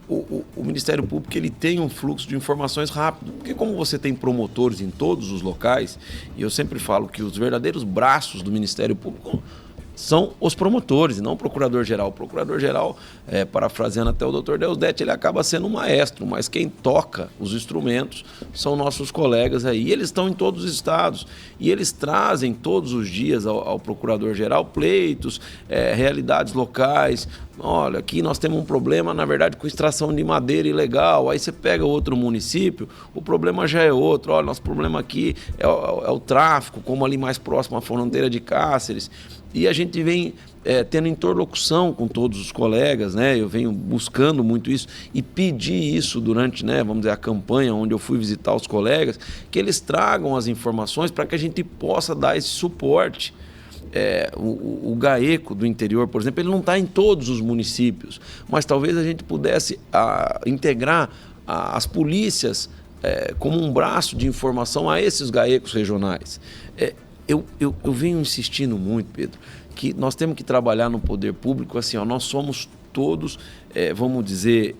o Ministério Público ele tem um fluxo de informações rápido, porque como você tem promotores em todos os locais, e eu sempre falo que os verdadeiros braços do Ministério Público são os promotores e não o procurador-geral. O procurador-geral, parafraseando até o Dr. Deusdete, ele acaba sendo um maestro, mas quem toca os instrumentos são nossos colegas aí. E eles estão em todos os estados e eles trazem todos os dias ao procurador-geral pleitos, realidades locais. Olha, aqui nós temos um problema, na verdade, com extração de madeira ilegal. Aí você pega outro município, o problema já é outro. Olha, nosso problema aqui é o tráfico, como ali mais próximo à fronteira de Cáceres. E a gente vem tendo interlocução com todos os colegas, eu venho buscando muito isso e pedi isso durante, vamos dizer, a campanha onde eu fui visitar os colegas, que eles tragam as informações para que a gente possa dar esse suporte. O GAECO do interior, por exemplo, ele não está em todos os municípios, mas talvez a gente pudesse integrar as polícias como um braço de informação a esses GAECOs regionais. Eu venho insistindo muito, Pedro, que nós temos que trabalhar no poder público assim, nós somos todos, vamos dizer,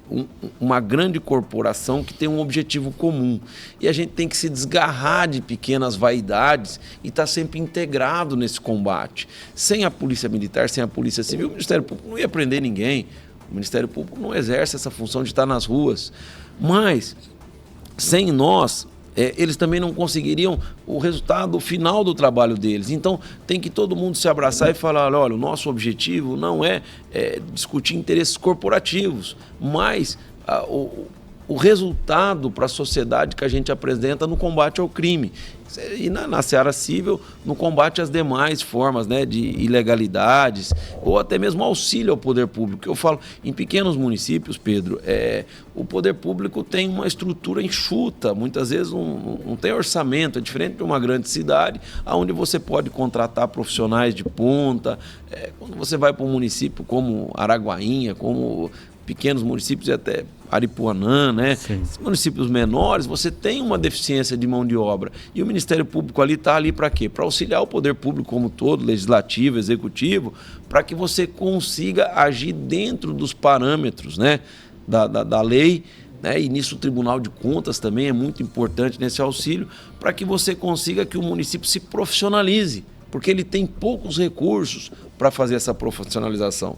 uma grande corporação que tem um objetivo comum. E a gente tem que se desgarrar de pequenas vaidades e estar sempre integrado nesse combate. Sem a Polícia Militar, sem a Polícia Civil, o Ministério Público não ia prender ninguém. O Ministério Público não exerce essa função de estar nas ruas. Mas, sem nós, eles também não conseguiriam o resultado final do trabalho deles. Então, tem que todo mundo se abraçar e falar, olha, o nosso objetivo não é discutir interesses corporativos, mas o resultado para a sociedade que a gente apresenta no combate ao crime. E na seara civil, no combate às demais formas de ilegalidades, ou até mesmo auxílio ao poder público. Eu falo, em pequenos municípios, Pedro, o poder público tem uma estrutura enxuta, muitas vezes não tem orçamento, é diferente de uma grande cidade, onde você pode contratar profissionais de ponta. Quando você vai para um município como Araguainha, como pequenos municípios e até Aripuanã, municípios menores, você tem uma deficiência de mão de obra. E o Ministério Público está ali para quê? Para auxiliar o poder público como todo, legislativo, executivo, para que você consiga agir dentro dos parâmetros da lei. E nisso o Tribunal de Contas também é muito importante nesse auxílio, para que você consiga que o município se profissionalize, porque ele tem poucos recursos para fazer essa profissionalização.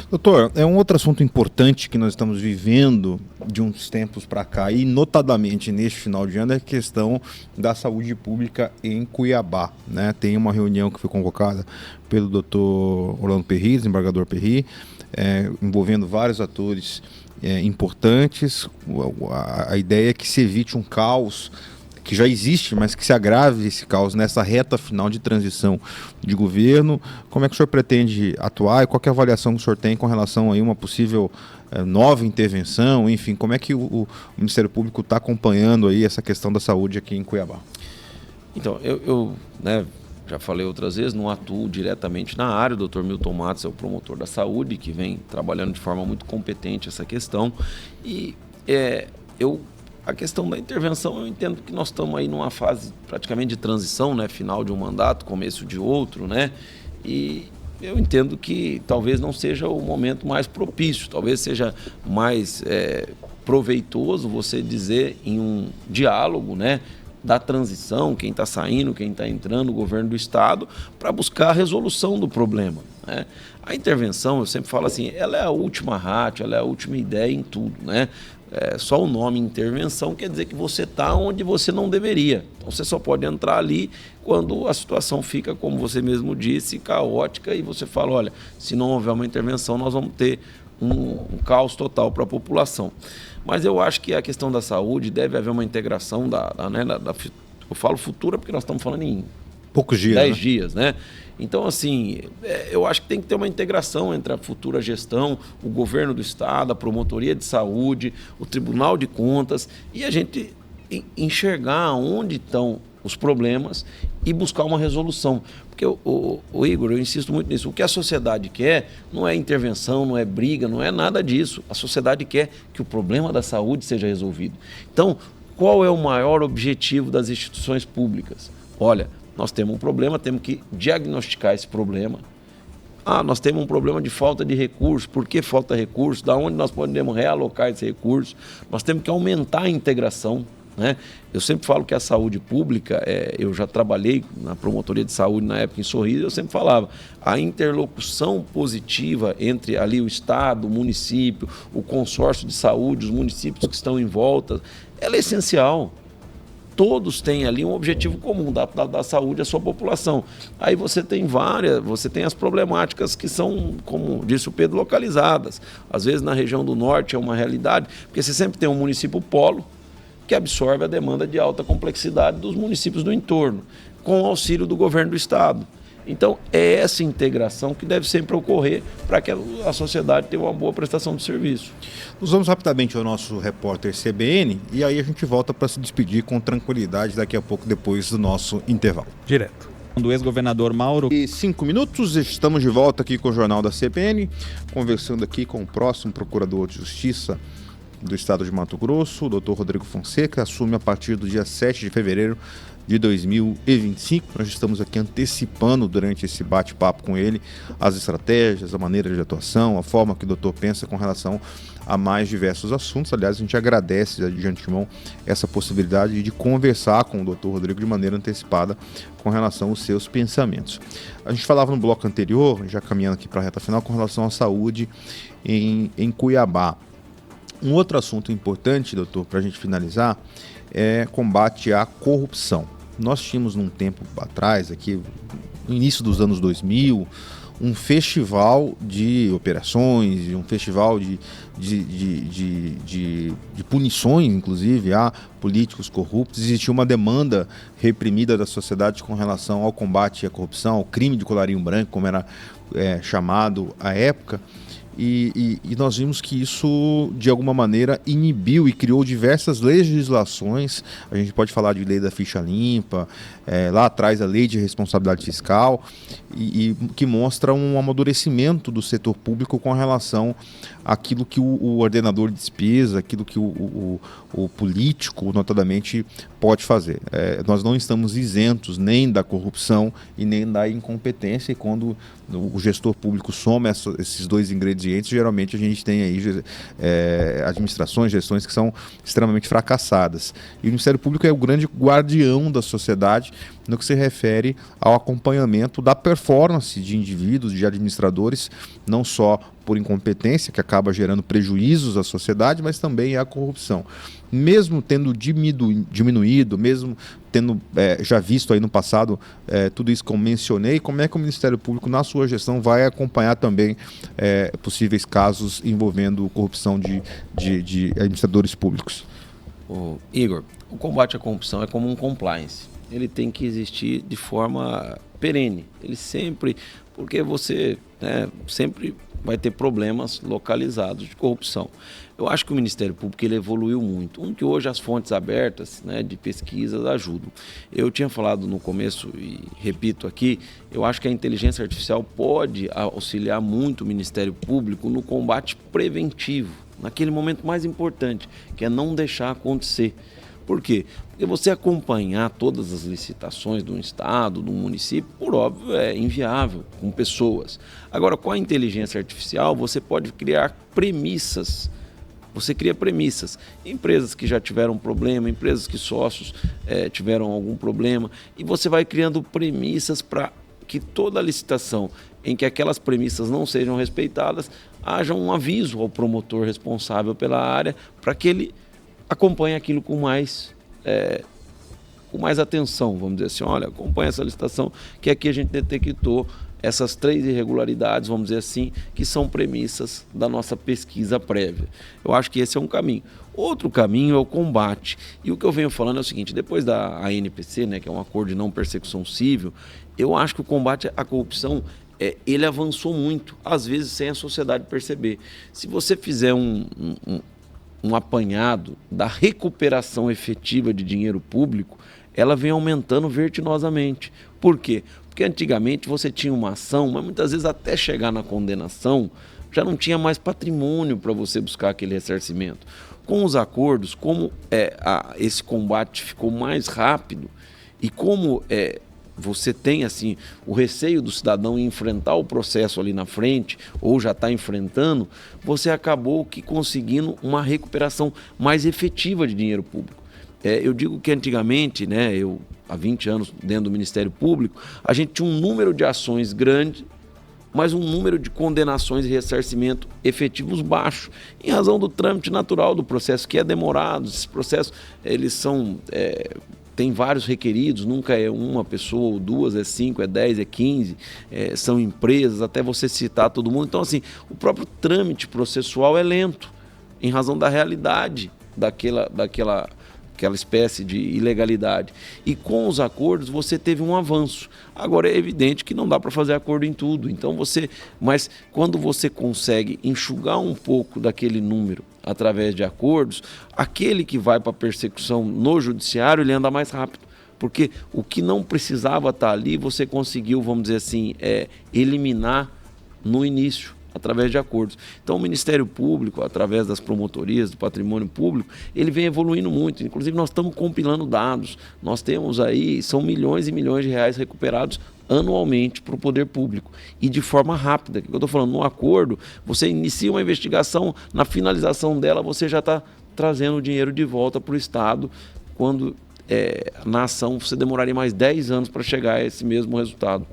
Doutor, é um outro assunto importante que nós estamos vivendo de uns tempos para cá, e notadamente neste final de ano, é a questão da saúde pública em Cuiabá, né? Tem uma reunião que foi convocada pelo doutor Orlando Perry, desembargador Perry, envolvendo vários atores importantes. A ideia é que se evite um caos que já existe, mas que se agrave esse caos nessa reta final de transição de governo. Como é que o senhor pretende atuar e qual que é a avaliação que o senhor tem com relação a uma possível nova intervenção? Enfim, como é que o Ministério Público está acompanhando aí essa questão da saúde aqui em Cuiabá? Então, eu já falei outras vezes, não atuo diretamente na área. O Dr. Milton Matos é o promotor da saúde, que vem trabalhando de forma muito competente essa questão. E a questão da intervenção, eu entendo que nós estamos aí numa fase praticamente de transição, né? Final de um mandato, começo de outro, né? E eu entendo que talvez não seja o momento mais propício, talvez seja mais proveitoso você dizer em um diálogo, né? Da transição, quem está saindo, quem está entrando, o governo do Estado, para buscar a resolução do problema, né? A intervenção, eu sempre falo assim, ela é a última ratio, ela é a última ideia em tudo, né? Só o nome intervenção quer dizer que você está onde você não deveria. Então você só pode entrar ali quando a situação fica, como você mesmo disse, caótica, e você fala, olha, se não houver uma intervenção, nós vamos ter um caos total para a população. Mas eu acho que a questão da saúde deve haver uma integração eu falo futura porque nós estamos falando em poucos dias, 10 dias, né? Então, assim, eu acho que tem que ter uma integração entre a futura gestão, o governo do Estado, a promotoria de saúde, o Tribunal de Contas, e a gente enxergar onde estão os problemas e buscar uma resolução. Porque, o Igor, eu insisto muito nisso, o que a sociedade quer não é intervenção, não é briga, não é nada disso. A sociedade quer que o problema da saúde seja resolvido. Então, qual é o maior objetivo das instituições públicas? Olha, nós temos um problema, temos que diagnosticar esse problema. Nós temos um problema de falta de recursos. Por que falta recurso? Da onde nós podemos realocar esse recurso? Nós temos que aumentar a integração, né? Eu sempre falo que a saúde pública, eu já trabalhei na promotoria de saúde na época em Sorriso, eu sempre falava, a interlocução positiva entre ali o Estado, o município, o consórcio de saúde, os municípios que estão em volta, ela é essencial. Todos têm ali um objetivo comum, da saúde à sua população. Aí você tem as problemáticas que são, como disse o Pedro, localizadas. Às vezes na região do norte é uma realidade, porque você sempre tem um município polo que absorve a demanda de alta complexidade dos municípios do entorno, com o auxílio do governo do Estado. Então, é essa integração que deve sempre ocorrer para que a sociedade tenha uma boa prestação de serviço. Nós vamos rapidamente ao nosso repórter CBN e aí a gente volta para se despedir com tranquilidade daqui a pouco, depois do nosso intervalo. Direto. Do ex-governador Mauro. E 5 minutos, estamos de volta aqui com o Jornal da CBN, conversando aqui com o próximo procurador de Justiça do Estado de Mato Grosso, o Dr. Rodrigo Fonseca, assume a partir do dia 7 de fevereiro de 2025. Nós estamos aqui antecipando durante esse bate-papo com ele as estratégias, a maneira de atuação, a forma que o doutor pensa com relação a mais diversos assuntos. Aliás, a gente agradece de antemão essa possibilidade de conversar com o doutor Rodrigo de maneira antecipada com relação aos seus pensamentos. A gente falava no bloco anterior, já caminhando aqui para a reta final, com relação à saúde em Cuiabá. Um outro assunto importante, doutor, para a gente finalizar, é combate à corrupção. Nós tínhamos num tempo atrás, aqui no início dos anos 2000, um festival de operações, um festival de punições, inclusive, a políticos corruptos. Existia uma demanda reprimida da sociedade com relação ao combate à corrupção, ao crime de colarinho branco, como era chamado à época. E nós vimos que isso, de alguma maneira, inibiu e criou diversas legislações. A gente pode falar de lei da ficha limpa, lá atrás a lei de responsabilidade fiscal, e que mostra um amadurecimento do setor público com relação àquilo que o ordenador de despesa, aquilo que o político, notadamente, pode fazer. Nós não estamos isentos nem da corrupção e nem da incompetência, e quando o gestor público soma esses dois ingredientes, geralmente a gente tem aí administrações, gestões que são extremamente fracassadas. E o Ministério Público é o grande guardião da sociedade no que se refere ao acompanhamento da performance de indivíduos, de administradores, não só por incompetência, que acaba gerando prejuízos à sociedade, mas também à corrupção. Mesmo tendo diminuído, mesmo tendo já visto aí no passado tudo isso que eu mencionei, como é que o Ministério Público, na sua gestão, vai acompanhar também possíveis casos envolvendo corrupção de administradores públicos? Igor, o combate à corrupção é como um compliance. Ele tem que existir de forma perene. Ele sempre, porque você sempre vai ter problemas localizados de corrupção. Eu acho que o Ministério Público ele evoluiu muito. Que hoje as fontes abertas de pesquisas ajudam. Eu tinha falado no começo e repito aqui, eu acho que a inteligência artificial pode auxiliar muito o Ministério Público no combate preventivo, naquele momento mais importante, que é não deixar acontecer. Por quê? Porque você acompanhar todas as licitações de um estado, de um município, por óbvio, é inviável com pessoas. Agora, com a inteligência artificial, você pode criar premissas. Você cria premissas. Empresas que já tiveram problema, empresas que sócios tiveram algum problema, e você vai criando premissas para que toda a licitação em que aquelas premissas não sejam respeitadas, haja um aviso ao promotor responsável pela área para que ele acompanhe aquilo com mais atenção, vamos dizer assim, olha, acompanha essa licitação, que aqui a gente detectou essas 3 irregularidades, vamos dizer assim, que são premissas da nossa pesquisa prévia. Eu acho que esse é um caminho. Outro caminho é o combate. E o que eu venho falando é o seguinte, depois da ANPC, que é um acordo de não persecução civil, eu acho que o combate à corrupção ele avançou muito, às vezes sem a sociedade perceber. Se você fizer um apanhado da recuperação efetiva de dinheiro público, ela vem aumentando vertiginosamente. Por quê? Porque antigamente você tinha uma ação, mas muitas vezes até chegar na condenação, já não tinha mais patrimônio para você buscar aquele ressarcimento. Com os acordos, como esse combate ficou mais rápido e como você tem assim o receio do cidadão em enfrentar o processo ali na frente, ou já está enfrentando, você acabou conseguindo uma recuperação mais efetiva de dinheiro público. Eu digo que antigamente, eu há 20 anos dentro do Ministério Público, a gente tinha um número de ações grande, mas um número de condenações e ressarcimento efetivos baixo, em razão do trâmite natural do processo, que é demorado. Esses processos, eles são... tem vários requeridos, nunca é uma pessoa ou 2, é 5, é 10, é 15, são empresas, até você citar todo mundo. Então, assim, o próprio trâmite processual é lento, em razão da realidade daquela espécie de ilegalidade. E com os acordos você teve um avanço. Agora é evidente que não dá para fazer acordo em tudo. Então mas quando você consegue enxugar um pouco daquele número através de acordos, aquele que vai para a persecução no judiciário, ele anda mais rápido. Porque o que não precisava estar ali, você conseguiu, vamos dizer assim, eliminar no início, através de acordos. Então o Ministério Público, através das promotorias do patrimônio público, ele vem evoluindo muito. Inclusive nós estamos compilando dados. Nós temos aí, são milhões e milhões de reais recuperados anualmente para o poder público. E de forma rápida. O que eu estou falando, no acordo, você inicia uma investigação, na finalização dela você já está trazendo o dinheiro de volta para o Estado, quando na ação você demoraria mais 10 anos para chegar a esse mesmo resultado.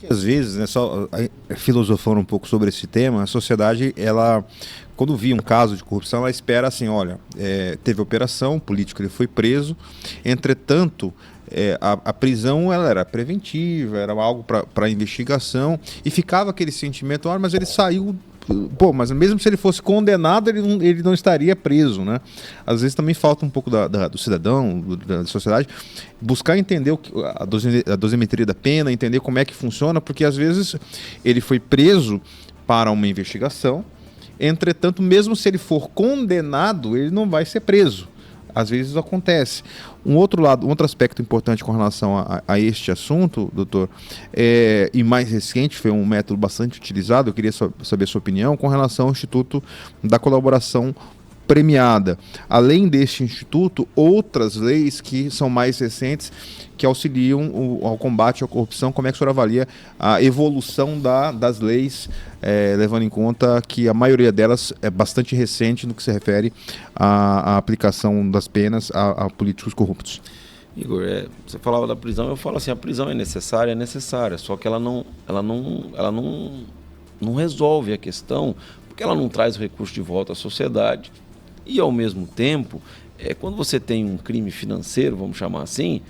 Às vezes, só filosofando um pouco sobre esse tema, a sociedade, ela, quando vê um caso de corrupção, ela espera assim, olha, teve operação, o político ele foi preso, entretanto, a prisão ela era preventiva, era algo para investigação, e ficava aquele sentimento, mas ele saiu... Pô, mas mesmo se ele fosse condenado, ele não estaria preso, né? Às vezes também falta um pouco do cidadão, da sociedade, buscar entender a dosimetria da pena, entender como é que funciona, porque às vezes ele foi preso para uma investigação, entretanto, mesmo se ele for condenado, ele não vai ser preso. Às vezes isso acontece. Um outro aspecto importante com relação a este assunto, doutor, e mais recente, foi um método bastante utilizado, eu queria saber a sua opinião, com relação ao Instituto da Colaboração Premiada. Além deste instituto, outras leis que são mais recentes, que auxiliam ao combate à corrupção. Como é que o senhor avalia a evolução das leis, levando em conta que a maioria delas é bastante recente no que se refere à aplicação das penas a políticos corruptos? Igor, você falava da prisão, eu falo assim, a prisão é necessária, só que ela não resolve a questão, porque ela não traz o recurso de volta à sociedade e, ao mesmo tempo, quando você tem um crime financeiro, vamos chamar assim,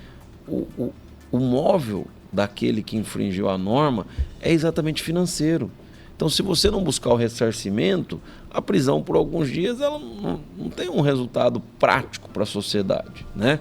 o móvel daquele que infringiu a norma é exatamente financeiro. Então, se você não buscar o ressarcimento, a prisão por alguns dias ela não tem um resultado prático para a sociedade, né?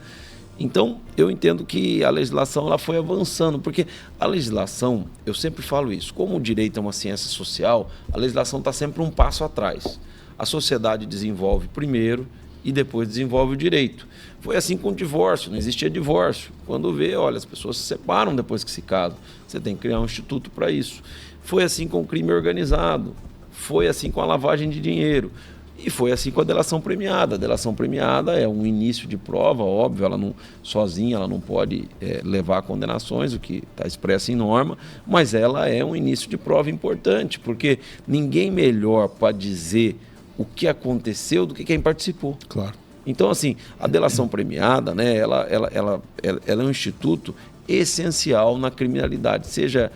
Então, eu entendo que a legislação ela foi avançando, porque a legislação, eu sempre falo isso, como o direito é uma ciência social, a legislação está sempre um passo atrás. A sociedade desenvolve primeiro e depois desenvolve o direito. Foi assim com o divórcio, não existia divórcio. Quando vê, olha, as pessoas se separam depois que se casam, você tem que criar um instituto para isso. Foi assim com o crime organizado, foi assim com a lavagem de dinheiro. E foi assim com a delação premiada. A delação premiada é um início de prova, óbvio, sozinha ela não pode levar a condenações, o que está expresso em norma, mas ela é um início de prova importante, porque ninguém melhor para dizer o que aconteceu do que quem participou. Claro. Então, assim, a delação premiada, né, ela é um instituto essencial na criminalidade, seja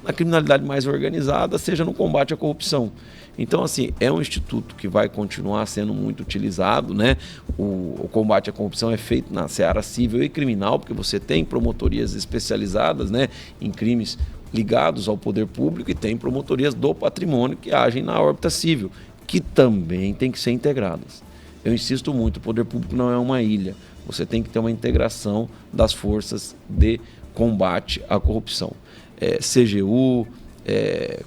na criminalidade mais organizada, seja no combate à corrupção. Então, assim, é um instituto que vai continuar sendo muito utilizado, né? O combate à corrupção é feito na seara civil e criminal, porque você tem promotorias especializadas, né, em crimes ligados ao poder público e tem promotorias do patrimônio que agem na órbita civil, que também tem que ser integradas. Eu insisto muito, o poder público não é uma ilha. Você tem que ter uma integração das forças de combate à corrupção. CGU,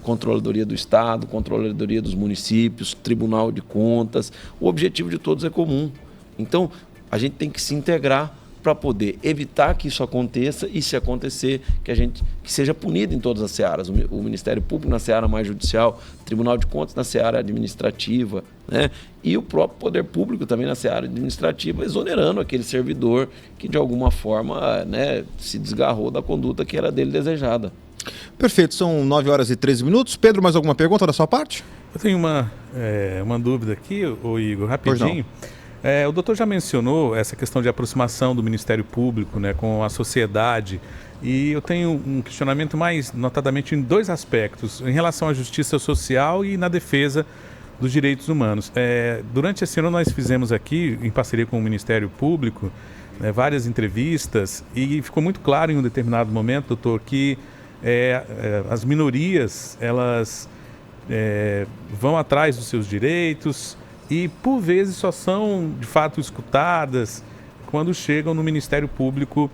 Controladoria do Estado, Controladoria dos Municípios, Tribunal de Contas. O objetivo de todos é comum. Então, a gente tem que se integrar para poder evitar que isso aconteça e, se acontecer, que seja punido em todas as searas. O Ministério Público na seara mais judicial, Tribunal de Contas na seara administrativa, né? E o próprio Poder Público também na seara administrativa, exonerando aquele servidor que, de alguma forma, né, se desgarrou da conduta que era dele desejada. Perfeito, são 9 horas e 13 minutos. Pedro, mais alguma pergunta da sua parte? Eu tenho uma dúvida aqui, Igor, rapidinho. O doutor já mencionou essa questão de aproximação do Ministério Público, né, com a sociedade, e eu tenho um questionamento mais notadamente em dois aspectos, em relação à justiça social e na defesa dos direitos humanos. Durante esse ano nós fizemos aqui, em parceria com o Ministério Público, várias entrevistas, e ficou muito claro em um determinado momento, doutor, que as minorias, elas vão atrás dos seus direitos e, por vezes, só são, de fato, escutadas quando chegam no Ministério Público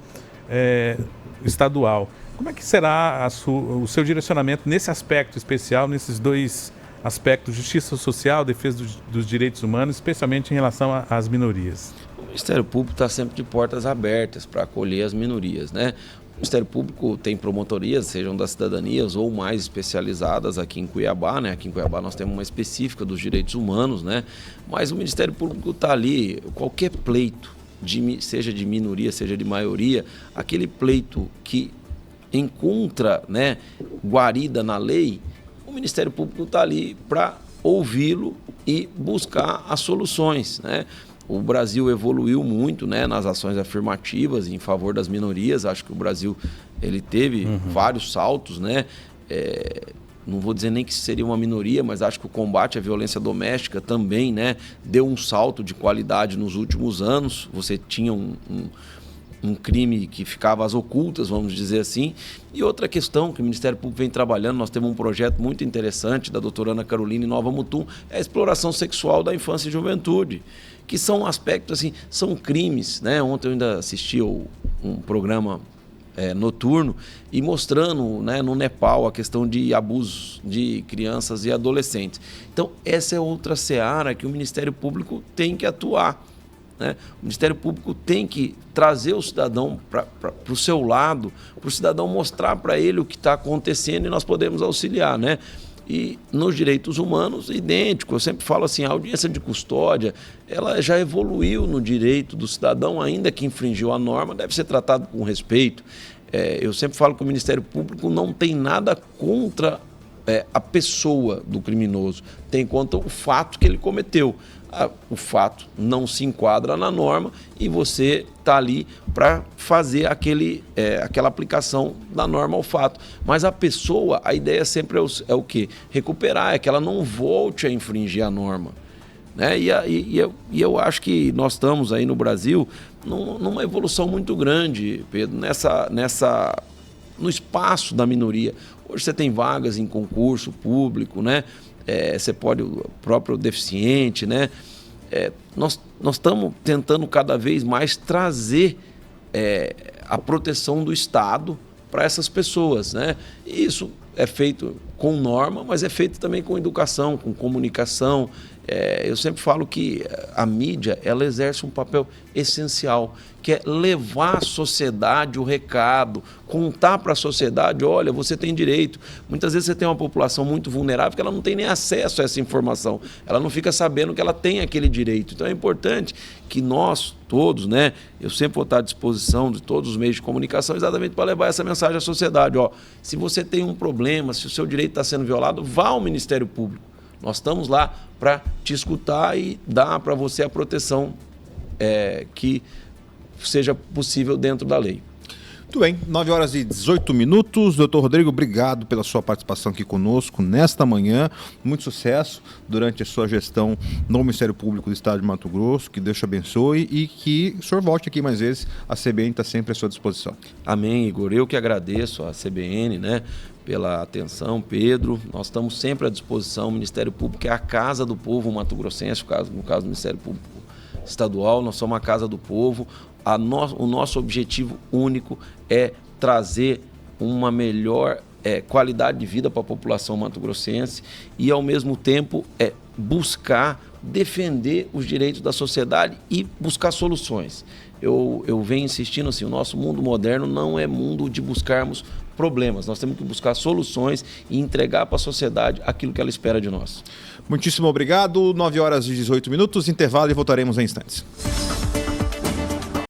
estadual. Como é que será o seu direcionamento nesse aspecto especial, nesses dois aspectos, justiça social, defesa dos direitos humanos, especialmente em relação às minorias? O Ministério Público está sempre de portas abertas para acolher as minorias, né? O Ministério Público tem promotorias, sejam das cidadanias ou mais especializadas aqui em Cuiabá, né? Aqui em Cuiabá nós temos uma específica dos direitos humanos, né? Mas o Ministério Público está ali, qualquer pleito, seja de minoria, seja de maioria, aquele pleito que encontra, né, guarida na lei, o Ministério Público está ali para ouvi-lo e buscar as soluções, né? O Brasil evoluiu muito, né, nas ações afirmativas em favor das minorias. Acho que o Brasil ele teve vários saltos, né? Não vou dizer nem que seria uma minoria, mas acho que o combate à violência doméstica também, né, deu um salto de qualidade nos últimos anos. Você tinha um crime que ficava às ocultas, vamos dizer assim. E outra questão que o Ministério Público vem trabalhando, nós temos um projeto muito interessante da doutora Ana Carolina em Nova Mutum, é a exploração sexual da infância e juventude, que são aspectos, assim, são crimes, né? Ontem eu ainda assisti um programa noturno e mostrando, né, no Nepal a questão de abusos de crianças e adolescentes. Então, essa é outra seara que o Ministério Público tem que atuar, né? O Ministério Público tem que trazer o cidadão para o seu lado, para o cidadão mostrar para ele o que está acontecendo e nós podemos auxiliar, né? E nos direitos humanos, idêntico. Eu sempre falo assim, a audiência de custódia, ela já evoluiu no direito do cidadão, ainda que infringiu a norma, deve ser tratado com respeito. Eu sempre falo que o Ministério Público não tem nada contra a pessoa do criminoso, tem contra o fato que ele cometeu. o fato não se enquadra na norma e você está ali para fazer aquela aplicação da norma ao fato. Mas a pessoa, a ideia sempre é o quê? Recuperar, é que ela não volte a infringir a norma. Né? E eu acho que nós estamos aí no Brasil numa evolução muito grande, Pedro, no espaço da minoria. Hoje você tem vagas em concurso público, né? Você pode, o próprio deficiente, né? Nós estamos tentando cada vez mais trazer a proteção do Estado para essas pessoas, né? E isso é feito com norma, mas é feito também com educação, com comunicação. Eu sempre falo que a mídia, ela exerce um papel essencial, que é levar à sociedade o recado, contar para a sociedade, olha, você tem direito. Muitas vezes você tem uma população muito vulnerável que ela não tem nem acesso a essa informação, ela não fica sabendo que ela tem aquele direito. Então é importante que nós todos, né, eu sempre vou estar à disposição de todos os meios de comunicação exatamente para levar essa mensagem à sociedade. Se você tem um problema, se o seu direito está sendo violado, vá ao Ministério Público. Nós estamos lá para te escutar e dar para você a proteção que seja possível dentro da lei. Muito bem, 9h18. Doutor Rodrigo, obrigado pela sua participação aqui conosco nesta manhã. Muito sucesso durante a sua gestão no Ministério Público do Estado de Mato Grosso. Que Deus te abençoe e que o senhor volte aqui mais vezes. A CBN está sempre à sua disposição. Amém, Igor. Eu que agradeço a CBN, né, pela atenção, Pedro. Nós estamos sempre à disposição. O Ministério Público é a casa do povo mato-grossense, no caso do Ministério Público Estadual. Nós somos a casa do povo. O nosso objetivo único é trazer uma melhor qualidade de vida para a população mato-grossense e, ao mesmo tempo, buscar defender os direitos da sociedade e buscar soluções. Eu venho insistindo assim, o nosso mundo moderno não é mundo de buscarmos problemas. Nós temos que buscar soluções e entregar para a sociedade aquilo que ela espera de nós. Muitíssimo obrigado. 9h18, intervalo e voltaremos em instantes.